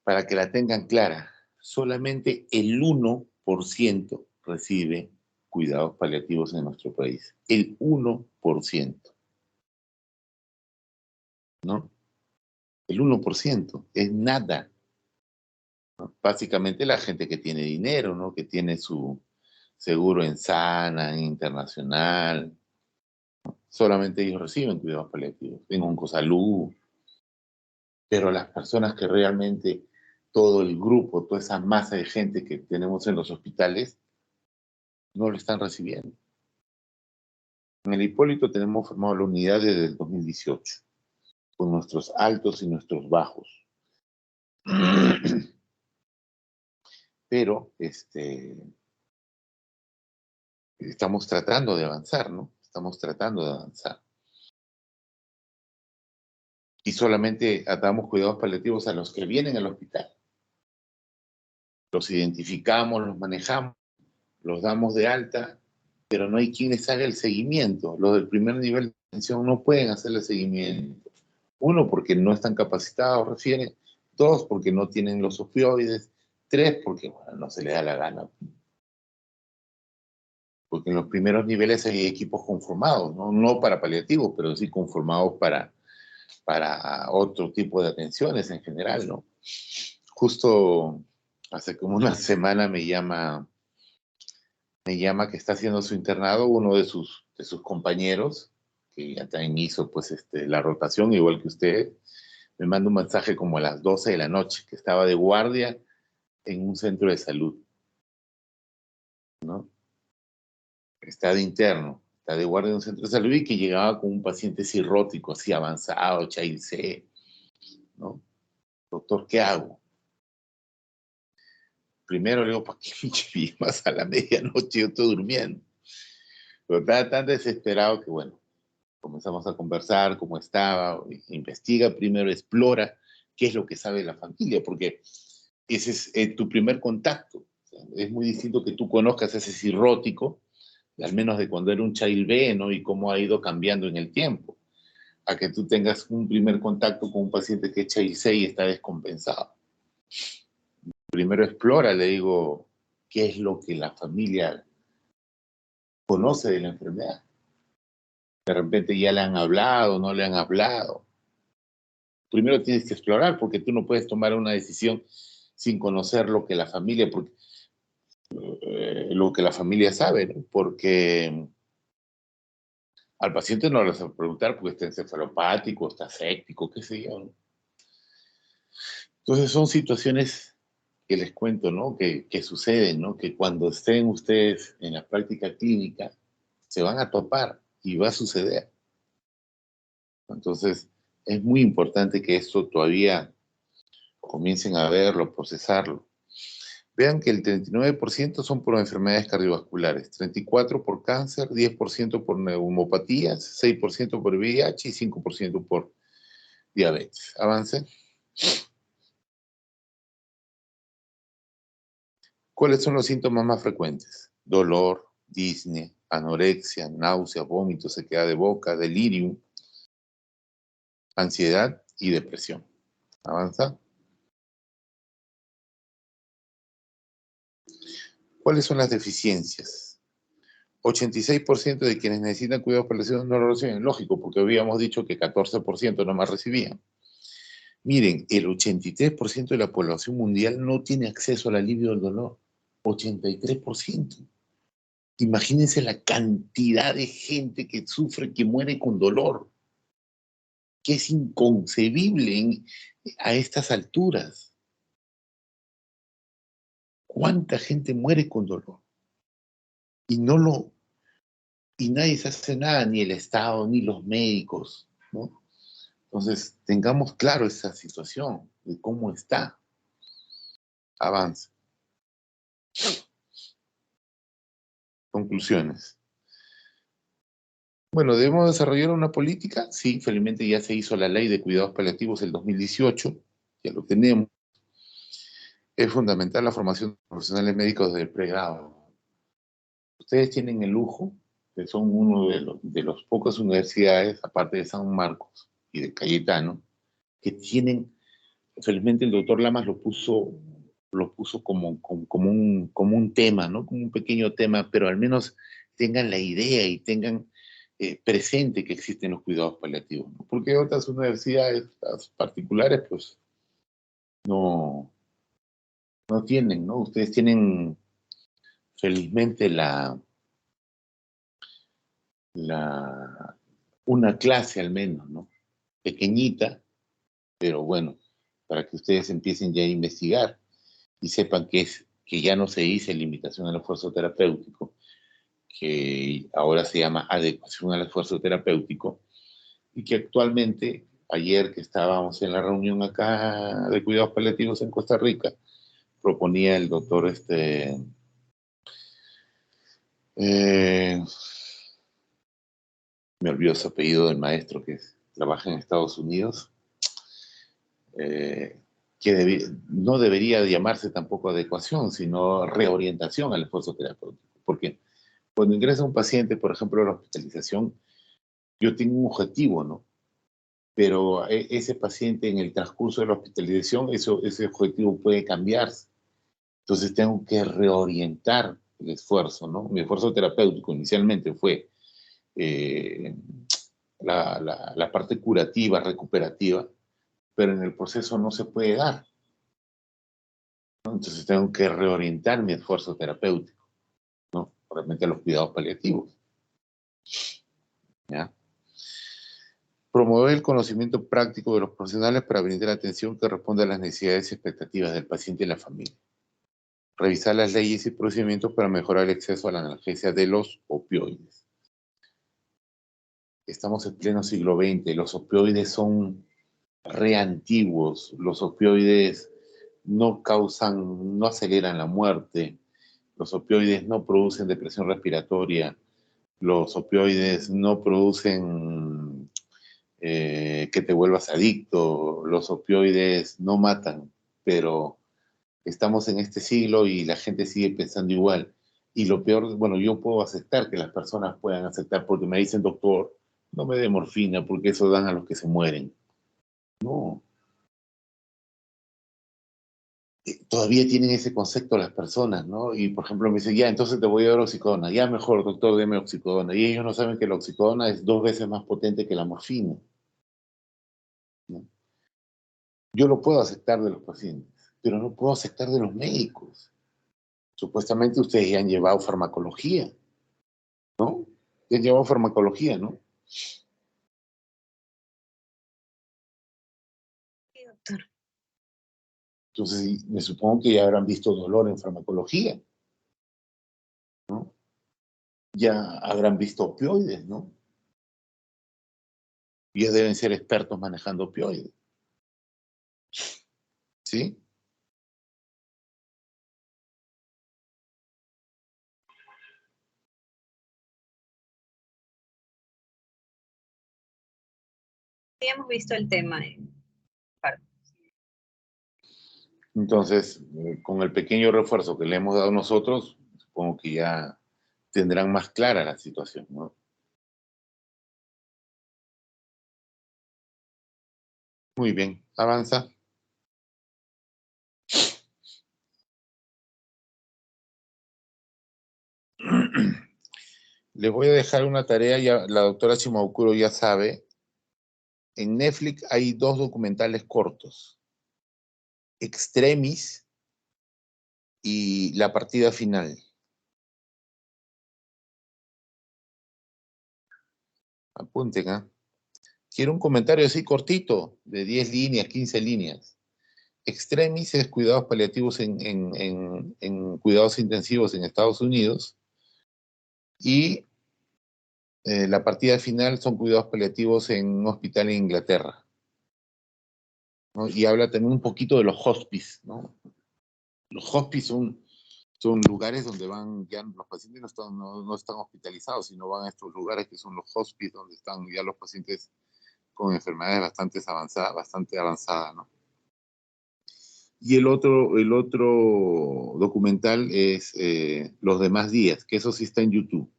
para que la tengan clara, solamente el 1% recibe cuidados paliativos en nuestro país. El 1%. ¿No? El 1% es nada. ¿No? Básicamente la gente que tiene dinero, ¿no? Que tiene su seguro en Sana, en Internacional. Solamente ellos reciben cuidados paliativos, en Oncosalud. Pero las personas que realmente, todo el grupo, toda esa masa de gente que tenemos en los hospitales, no lo están recibiendo. En el Hipólito tenemos formado la unidad desde el 2018, con nuestros altos y nuestros bajos. Pero estamos tratando de avanzar, ¿no? Estamos tratando de avanzar. Y solamente damos cuidados paliativos a los que vienen al hospital. Los identificamos, los manejamos, los damos de alta, pero no hay quien les haga el seguimiento. Los del primer nivel de atención no pueden hacer el seguimiento. Uno, porque no están capacitados, refieren. Dos, porque no tienen los opioides. Tres, porque bueno, no se les da la gana. Porque en los primeros niveles hay equipos conformados, no para paliativos, pero sí conformados para otro tipo de atenciones en general, ¿no? Justo hace como una semana me llama que está haciendo su internado uno de sus compañeros, que ya también hizo pues la rotación, igual que usted, me manda un mensaje como a las 12 de la noche, que estaba de guardia en un centro de salud, ¿no? Está de interno, está de guardia en un centro de salud y que llegaba con un paciente cirrótico, así avanzado, Child C, ¿no? Doctor, ¿qué hago? Primero le digo, ¿para qué me más a la medianoche? Yo estoy durmiendo. Pero estaba tan desesperado que, bueno, comenzamos a conversar cómo estaba, investiga primero, explora qué es lo que sabe la familia, porque ese es tu primer contacto. O sea, es muy distinto que tú conozcas a ese cirrótico, al menos de cuando era un child B, ¿no? Y cómo ha ido cambiando en el tiempo, a que tú tengas un primer contacto con un paciente que es child C y está descompensado. Primero explora, le digo, qué es lo que la familia conoce de la enfermedad. De repente ya le han hablado, no le han hablado. Primero tienes que explorar, porque tú no puedes tomar una decisión sin conocer lo que la familia, lo que la familia sabe, ¿no? Porque al paciente no le vas a preguntar porque está encefalopático, está séptico, qué sé yo, ¿no? Entonces son situaciones que les cuento, ¿no? Que suceden, ¿no? Que cuando estén ustedes en la práctica clínica se van a topar y va a suceder. Entonces es muy importante que esto todavía comiencen a verlo, procesarlo. Vean que el 39% son por enfermedades cardiovasculares, 34% por cáncer, 10% por neumopatías, 6% por VIH y 5% por diabetes. Avance. ¿Cuáles son los síntomas más frecuentes? Dolor, disnea, anorexia, náusea, vómito, sequedad de boca, delirium, ansiedad y depresión. Avanza. ¿Cuáles son las deficiencias? 86% de quienes necesitan cuidados paliativos no lo reciben. Lógico, porque habíamos dicho que 14% nomás recibían. Miren, el 83% de la población mundial no tiene acceso al alivio del dolor. 83%. Imagínense la cantidad de gente que sufre, que muere con dolor, que es inconcebible a estas alturas. ¿Cuánta gente muere con dolor? Y nadie se hace nada, ni el Estado, ni los médicos, ¿no? Entonces, tengamos claro esa situación de cómo está. Avance. Conclusiones. Bueno, ¿debemos desarrollar una política? Sí, felizmente ya se hizo la ley de cuidados paliativos el 2018, ya lo tenemos. Es fundamental la formación de profesionales médicos desde el pregrado. Ustedes tienen el lujo, que son uno de los pocas universidades, aparte de San Marcos y de Cayetano, que tienen, felizmente el doctor Lamas lo puso como un tema, ¿no? Como un pequeño tema, pero al menos tengan la idea y tengan presente que existen los cuidados paliativos, ¿no? Porque otras universidades, las particulares, pues no tienen, ¿no? Ustedes tienen felizmente una clase al menos, ¿no? Pequeñita, pero bueno, para que ustedes empiecen ya a investigar y sepan que ya no se dice limitación al esfuerzo terapéutico, que ahora se llama adecuación al esfuerzo terapéutico, y que actualmente, ayer que estábamos en la reunión acá de cuidados paliativos en Costa Rica, proponía el doctor me olvidó su apellido del maestro que trabaja en Estados Unidos, no debería llamarse tampoco adecuación, sino reorientación al esfuerzo terapéutico. Porque cuando ingresa un paciente, por ejemplo, a la hospitalización, yo tengo un objetivo, ¿no? Pero ese paciente en el transcurso de la hospitalización, ese objetivo puede cambiarse. Entonces tengo que reorientar el esfuerzo, ¿no? Mi esfuerzo terapéutico inicialmente fue la parte curativa, recuperativa, pero en el proceso no se puede dar, ¿no? Entonces tengo que reorientar mi esfuerzo terapéutico, ¿no? Realmente a los cuidados paliativos, ¿ya? Promover el conocimiento práctico de los profesionales para brindar atención que responda a las necesidades y expectativas del paciente y la familia. Revisar las leyes y procedimientos para mejorar el acceso a la analgesia de los opioides. Estamos en pleno siglo XX, los opioides son reantiguos, los opioides no aceleran la muerte, los opioides no producen depresión respiratoria, los opioides no producen que te vuelvas adicto, los opioides no matan, pero estamos en este siglo y la gente sigue pensando igual. Y lo peor, bueno, yo puedo aceptar que las personas puedan aceptar porque me dicen, doctor, no me dé morfina porque eso dan a los que se mueren. No. Todavía tienen ese concepto las personas, ¿no? Y por ejemplo me dicen, ya, entonces te voy a dar oxicodona. Ya mejor, doctor, deme oxicodona. Y ellos no saben que la oxicodona es 2 veces más potente que la morfina, ¿no? Yo lo puedo aceptar de los pacientes, pero no puedo aceptar de los médicos. Supuestamente ustedes ya han llevado farmacología, ¿no? Ya han llevado farmacología, ¿no? Sí, doctor. Entonces, me supongo que ya habrán visto dolor en farmacología, ¿no? Ya habrán visto opioides, ¿no? Ya deben ser expertos manejando opioides, ¿sí? Sí, hemos visto el tema en parte. Entonces, con el pequeño refuerzo que le hemos dado nosotros, supongo que ya tendrán más clara la situación, ¿no? Muy bien, avanza. Les voy a dejar una tarea, ya la doctora Shimabukuro ya sabe. En Netflix hay 2 documentales cortos, Extremis y La partida final. Apunten, ¿ah? Quiero un comentario así cortito, de 10 líneas, 15 líneas. Extremis es cuidados paliativos en cuidados intensivos en Estados Unidos y la partida final son cuidados paliativos en un hospital en Inglaterra, ¿no? Y habla también un poquito de los hospices, ¿no? Los hospices son lugares donde van, ya los pacientes no están hospitalizados, sino van a estos lugares que son los hospices, donde están ya los pacientes con enfermedades bastante avanzadas, ¿no? Y el otro documental es Los demás días, que eso sí está en YouTube,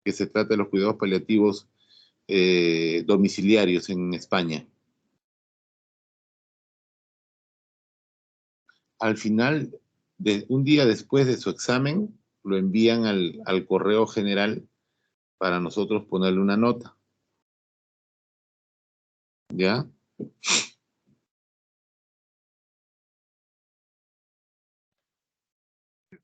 que se trata de los cuidados paliativos domiciliarios en España. Al final, un día después de su examen, lo envían al correo general para nosotros ponerle una nota. ¿Ya?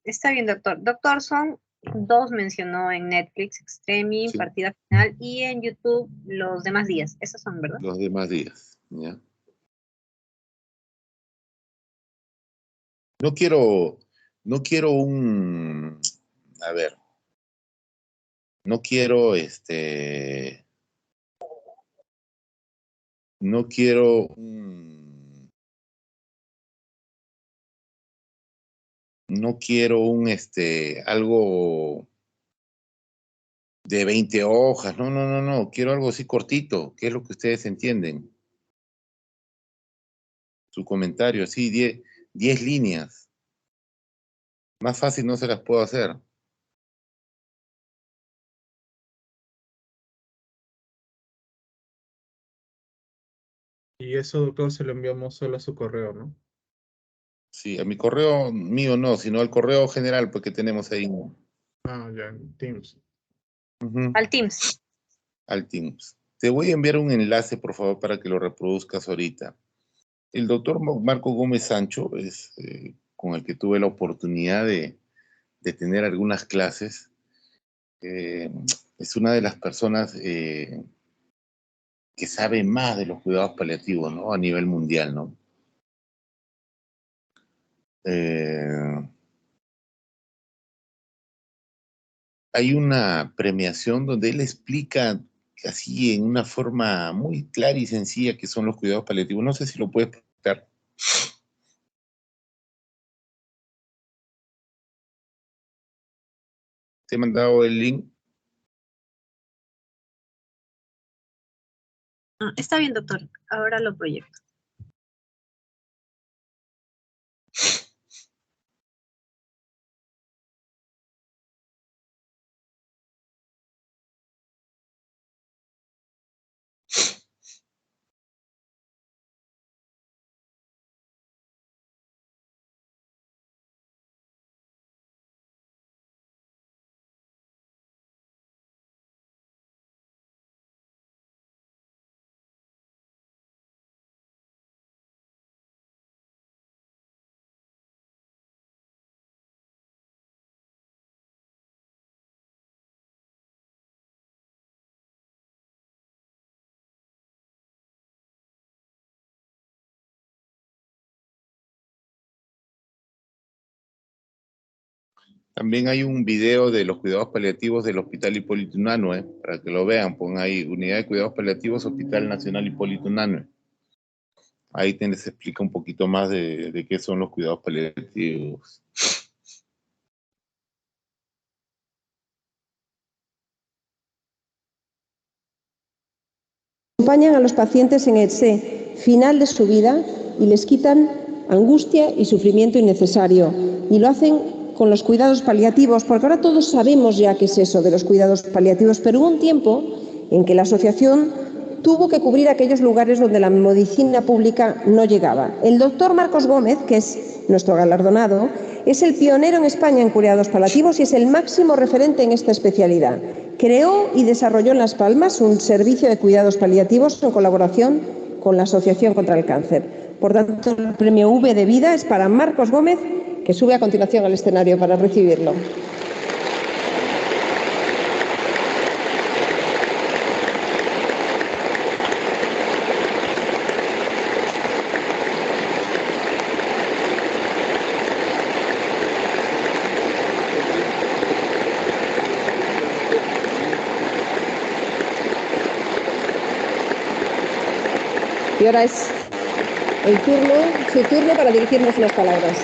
Está bien, doctor. Doctor, son 2 mencionó en Netflix, Extreme, Sí. Partida Final, y en YouTube los demás días. Esos son, ¿verdad? Los demás días, ¿ya? No quiero a ver, no quiero no quiero algo de 20 hojas, no, quiero algo así cortito, que es lo que ustedes entienden. Su comentario, así, 10 líneas. Más fácil no se las puedo hacer. Y eso, doctor, se lo enviamos solo a su correo, ¿no? Sí, a mi correo mío no, sino al correo general, porque tenemos ahí. Ah, ya, en Teams. Ujú, Al Teams. al Teams. Te voy a enviar un enlace, por favor, para que lo reproduzcas ahorita. El doctor Marco Gómez Sancho, con el que tuve la oportunidad de tener algunas clases, es una de las personas que sabe más de los cuidados paliativos, ¿no? A nivel mundial, ¿no? Hay una premiación donde él explica así en una forma muy clara y sencilla qué son los cuidados paliativos. No sé si lo puedes explicar. Te he mandado el link. Ah, está bien, doctor. Ahora lo proyecto. También hay un video de los cuidados paliativos del Hospital Hipólito Unanue, para que lo vean. Pongan ahí, Unidad de Cuidados Paliativos, Hospital Nacional Hipólito Unanue. Ahí se explica un poquito más de qué son los cuidados paliativos. Acompañan a los pacientes en ese final de su vida y les quitan angustia y sufrimiento innecesario. Y lo hacen con los cuidados paliativos, porque ahora todos sabemos ya qué es eso de los cuidados paliativos, pero hubo un tiempo en que la asociación tuvo que cubrir aquellos lugares donde la medicina pública no llegaba. El doctor Marcos Gómez, que es nuestro galardonado, es el pionero en España en cuidados paliativos y es el máximo referente en esta especialidad. Creó y desarrolló en Las Palmas un servicio de cuidados paliativos en colaboración con la Asociación contra el Cáncer. Por tanto, el premio V de Vida es para Marcos Gómez, que sube a continuación al escenario para recibirlo. Y ahora es su turno para dirigirnos unas palabras.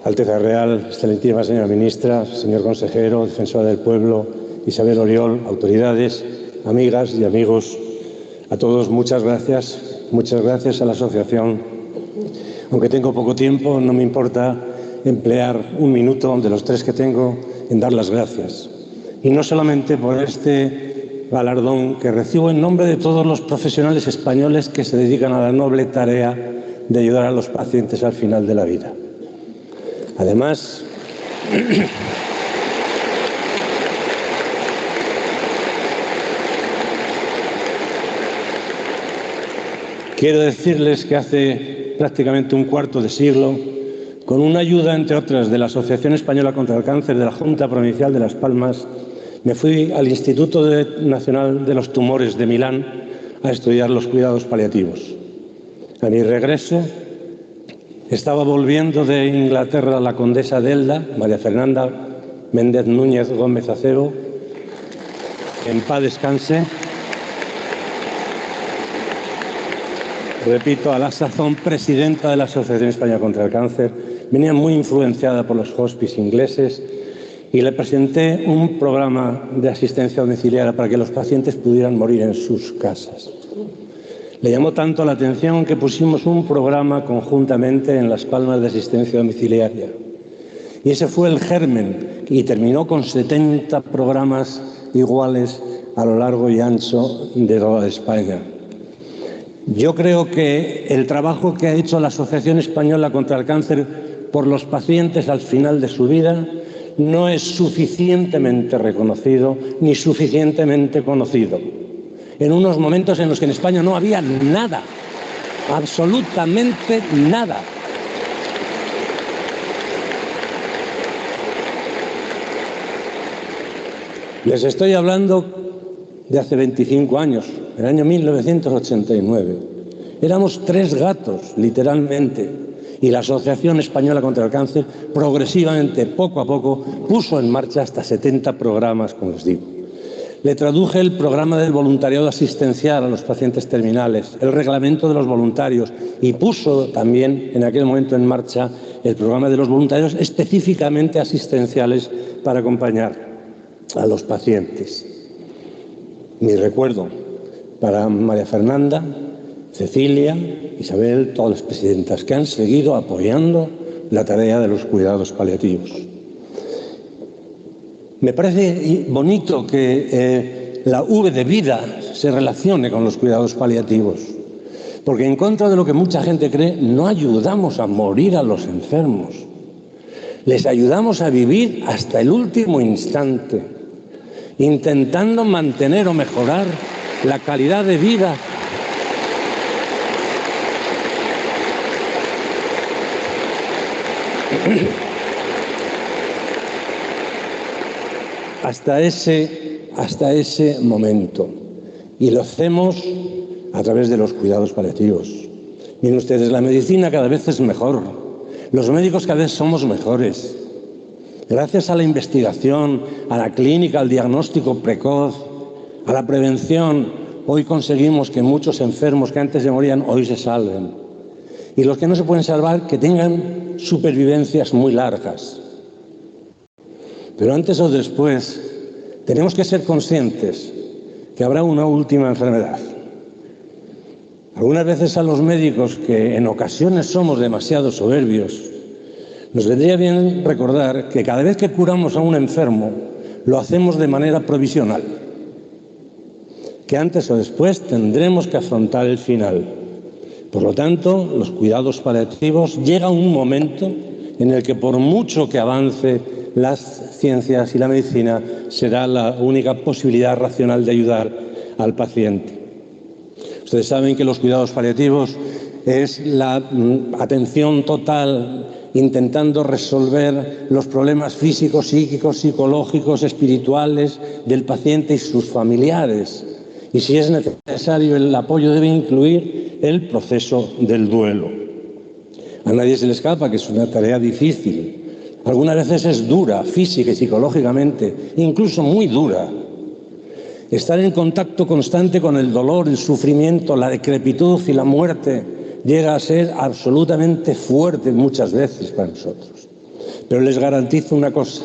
Alteza Real, excelentísima señora ministra, señor consejero, defensora del pueblo, Isabel Oriol, autoridades, amigas y amigos, a todos muchas gracias a la asociación. Aunque tengo poco tiempo, no me importa emplear un minuto de los 3 que tengo en dar las gracias. Y no solamente por este galardón que recibo en nombre de todos los profesionales españoles que se dedican a la noble tarea de ayudar a los pacientes al final de la vida. Además, Quiero decirles que hace prácticamente un cuarto de siglo, con una ayuda, entre otras, de la Asociación Española contra el Cáncer de la Junta Provincial de Las Palmas, me fui al Instituto Nacional de los Tumores de Milán a estudiar los cuidados paliativos. A mi regreso, estaba volviendo de Inglaterra la condesa de Elda, María Fernanda Méndez Núñez Gómez Acebo, en paz descanse. Repito, a la sazón presidenta de la Asociación Española contra el Cáncer, venía muy influenciada por los hospices ingleses y le presenté un programa de asistencia domiciliaria para que los pacientes pudieran morir en sus casas. Le llamó tanto la atención que pusimos un programa conjuntamente en Las Palmas de asistencia domiciliaria. Y ese fue el germen y terminó con 70 programas iguales a lo largo y ancho de toda España. Yo creo que el trabajo que ha hecho la Asociación Española contra el Cáncer por los pacientes al final de su vida no es suficientemente reconocido ni suficientemente conocido. En unos momentos en los que en España no había nada, absolutamente nada. Les estoy hablando de hace 25 años, el año 1989. Éramos 3 gatos, literalmente, y la Asociación Española contra el Cáncer, progresivamente, poco a poco, puso en marcha hasta 70 programas, como os digo. Le traduje el programa del voluntariado asistencial a los pacientes terminales, el reglamento de los voluntarios, y puso también en aquel momento en marcha el programa de los voluntarios específicamente asistenciales para acompañar a los pacientes. Mi recuerdo para María Fernanda, Cecilia, Isabel, todas las presidentas que han seguido apoyando la tarea de los cuidados paliativos. Me parece bonito que la V de vida se relacione con los cuidados paliativos, porque en contra de lo que mucha gente cree, no ayudamos a morir a los enfermos, les ayudamos a vivir hasta el último instante, intentando mantener o mejorar la calidad de vida hasta ese momento. Y lo hacemos a través de los cuidados paliativos. Miren ustedes, la medicina cada vez es mejor. Los médicos cada vez somos mejores. Gracias a la investigación, a la clínica, al diagnóstico precoz, a la prevención, hoy conseguimos que muchos enfermos que antes se morían, hoy se salven. Y los que no se pueden salvar, que tengan supervivencias muy largas. Pero antes o después, tenemos que ser conscientes que habrá una última enfermedad. Algunas veces a los médicos, que en ocasiones somos demasiado soberbios, nos vendría bien recordar que cada vez que curamos a un enfermo, lo hacemos de manera provisional, que antes o después tendremos que afrontar el final. Por lo tanto, los cuidados paliativos, llega un momento en el que por mucho que avance las ciencias y la medicina, será la única posibilidad racional de ayudar al paciente. Ustedes saben que los cuidados paliativos es la atención total, intentando resolver los problemas físicos, psíquicos, psicológicos, espirituales del paciente y sus familiares. Y si es necesario, el apoyo debe incluir el proceso del duelo. A nadie se le escapa que es una tarea difícil. Algunas veces es dura, física y psicológicamente, incluso muy dura. Estar en contacto constante con el dolor, el sufrimiento, la decrepitud y la muerte llega a ser absolutamente fuerte muchas veces para nosotros. Pero les garantizo una cosa,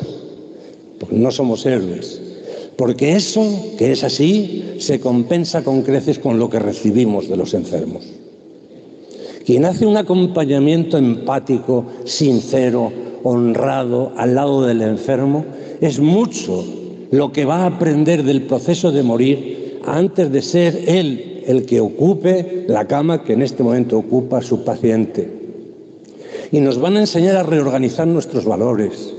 porque no somos héroes, porque eso, que es así, se compensa con creces con lo que recibimos de los enfermos. Quien hace un acompañamiento empático, sincero, honrado al lado del enfermo, es mucho lo que va a aprender del proceso de morir antes de ser él el que ocupe la cama que en este momento ocupa su paciente. Y nos van a enseñar a reorganizar nuestros valores.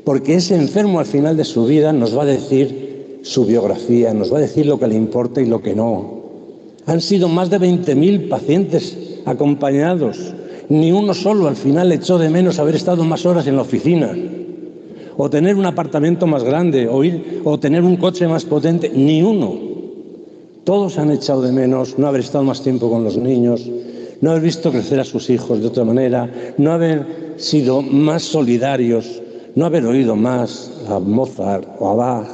porque ese enfermo al final de su vida nos va a decir su biografía, nos va a decir lo que le importa y lo que no. Han sido más de 20.000 pacientes acompañados. Ni uno solo al final echó de menos haber estado más horas en la oficina, o tener un apartamento más grande, o tener un coche más potente. Ni uno. Todos han echado de menos no haber estado más tiempo con los niños, no haber visto crecer a sus hijos de otra manera, no haber sido más solidarios, no haber oído más a Mozart o a Bach.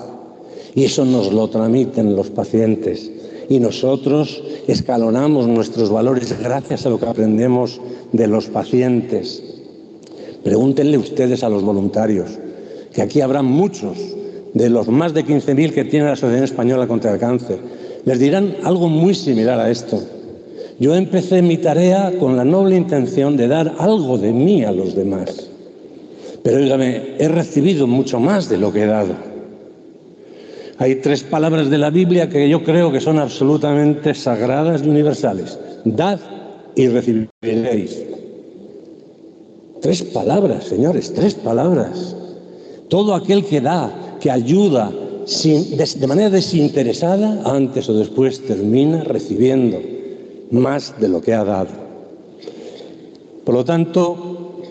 Y eso nos lo transmiten los pacientes. Y nosotros escalonamos nuestros valores gracias a lo que aprendemos de los pacientes. Pregúntenle ustedes a los voluntarios, que aquí habrá muchos de los más de 15.000 que tiene la Asociación Española contra el Cáncer. Les dirán algo muy similar a esto. Yo empecé mi tarea con la noble intención de dar algo de mí a los demás. Pero, óigame, he recibido mucho más de lo que he dado. Hay 3 palabras de la Biblia que yo creo que son absolutamente sagradas y universales. Dad y recibiréis. 3 palabras, señores, 3 palabras. Todo aquel que da, que ayuda de manera desinteresada, antes o después termina recibiendo más de lo que ha dado. Por lo tanto,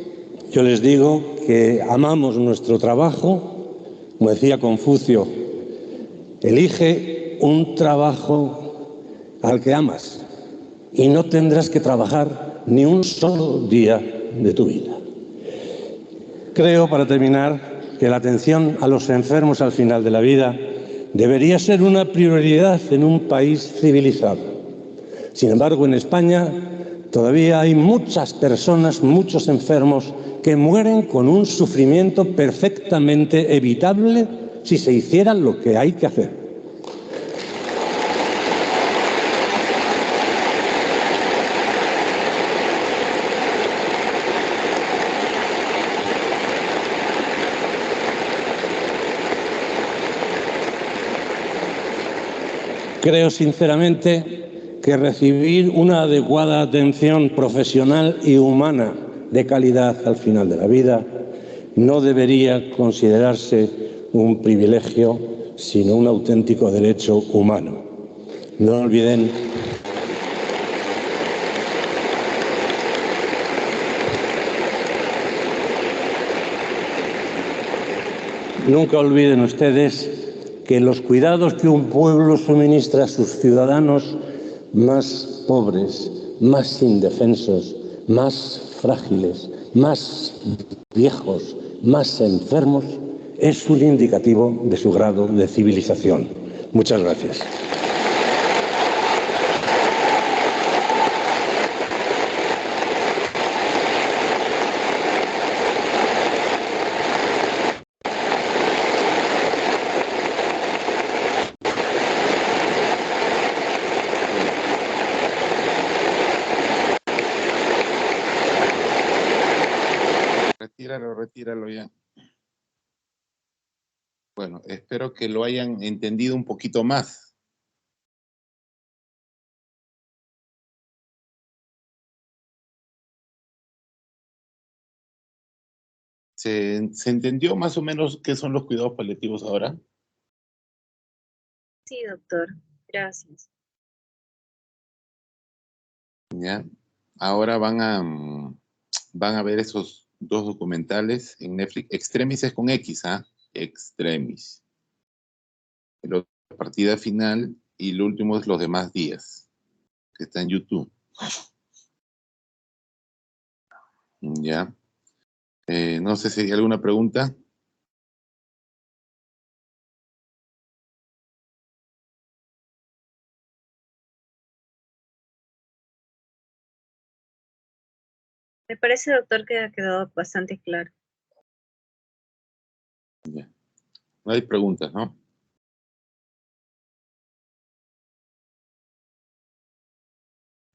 yo les digo que amamos nuestro trabajo. Como decía Confucio, elige un trabajo al que amas y no tendrás que trabajar ni un solo día de tu vida. Creo, para terminar, que la atención a los enfermos al final de la vida debería ser una prioridad en un país civilizado. Sin embargo, en España todavía hay muchas personas, muchos enfermos, que mueren con un sufrimiento perfectamente evitable si se hiciera lo que hay que hacer. Creo sinceramente que recibir una adecuada atención profesional y humana de calidad al final de la vida no debería considerarse un privilegio, sino un auténtico derecho humano. No olviden nunca olviden ustedes que los cuidados que un pueblo suministra a sus ciudadanos más pobres, más indefensos, más frágiles, más viejos, más enfermos, es un indicativo de su grado de civilización. Muchas gracias. Retíralo ya. Bueno, espero que lo hayan entendido un poquito más. ¿Se entendió más o menos qué son los cuidados paliativos ahora? Sí, doctor. Gracias. Ya. Ahora van a ver esos 2 documentales en Netflix. Extremis es con X, ¿ah? Extremis. La partida final y el último es Los demás días, que está en YouTube. Ya. No sé si hay alguna pregunta. Me parece, doctor, que ha quedado bastante claro. Ya. No hay preguntas, ¿no?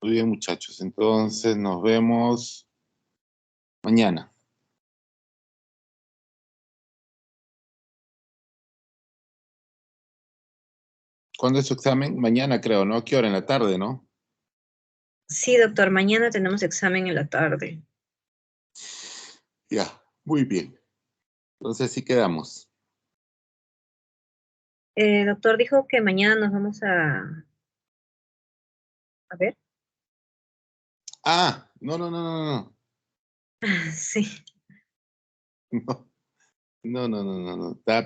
Muy bien, muchachos. Entonces nos vemos mañana. ¿Cuándo es su examen? Mañana, creo, ¿no? ¿A qué hora? En la tarde, ¿no? Sí, doctor, mañana tenemos examen en la tarde. Ya, muy bien. Entonces sí quedamos. Doctor, dijo que mañana nos vamos a ver. Ah, no. Sí. No. Estaba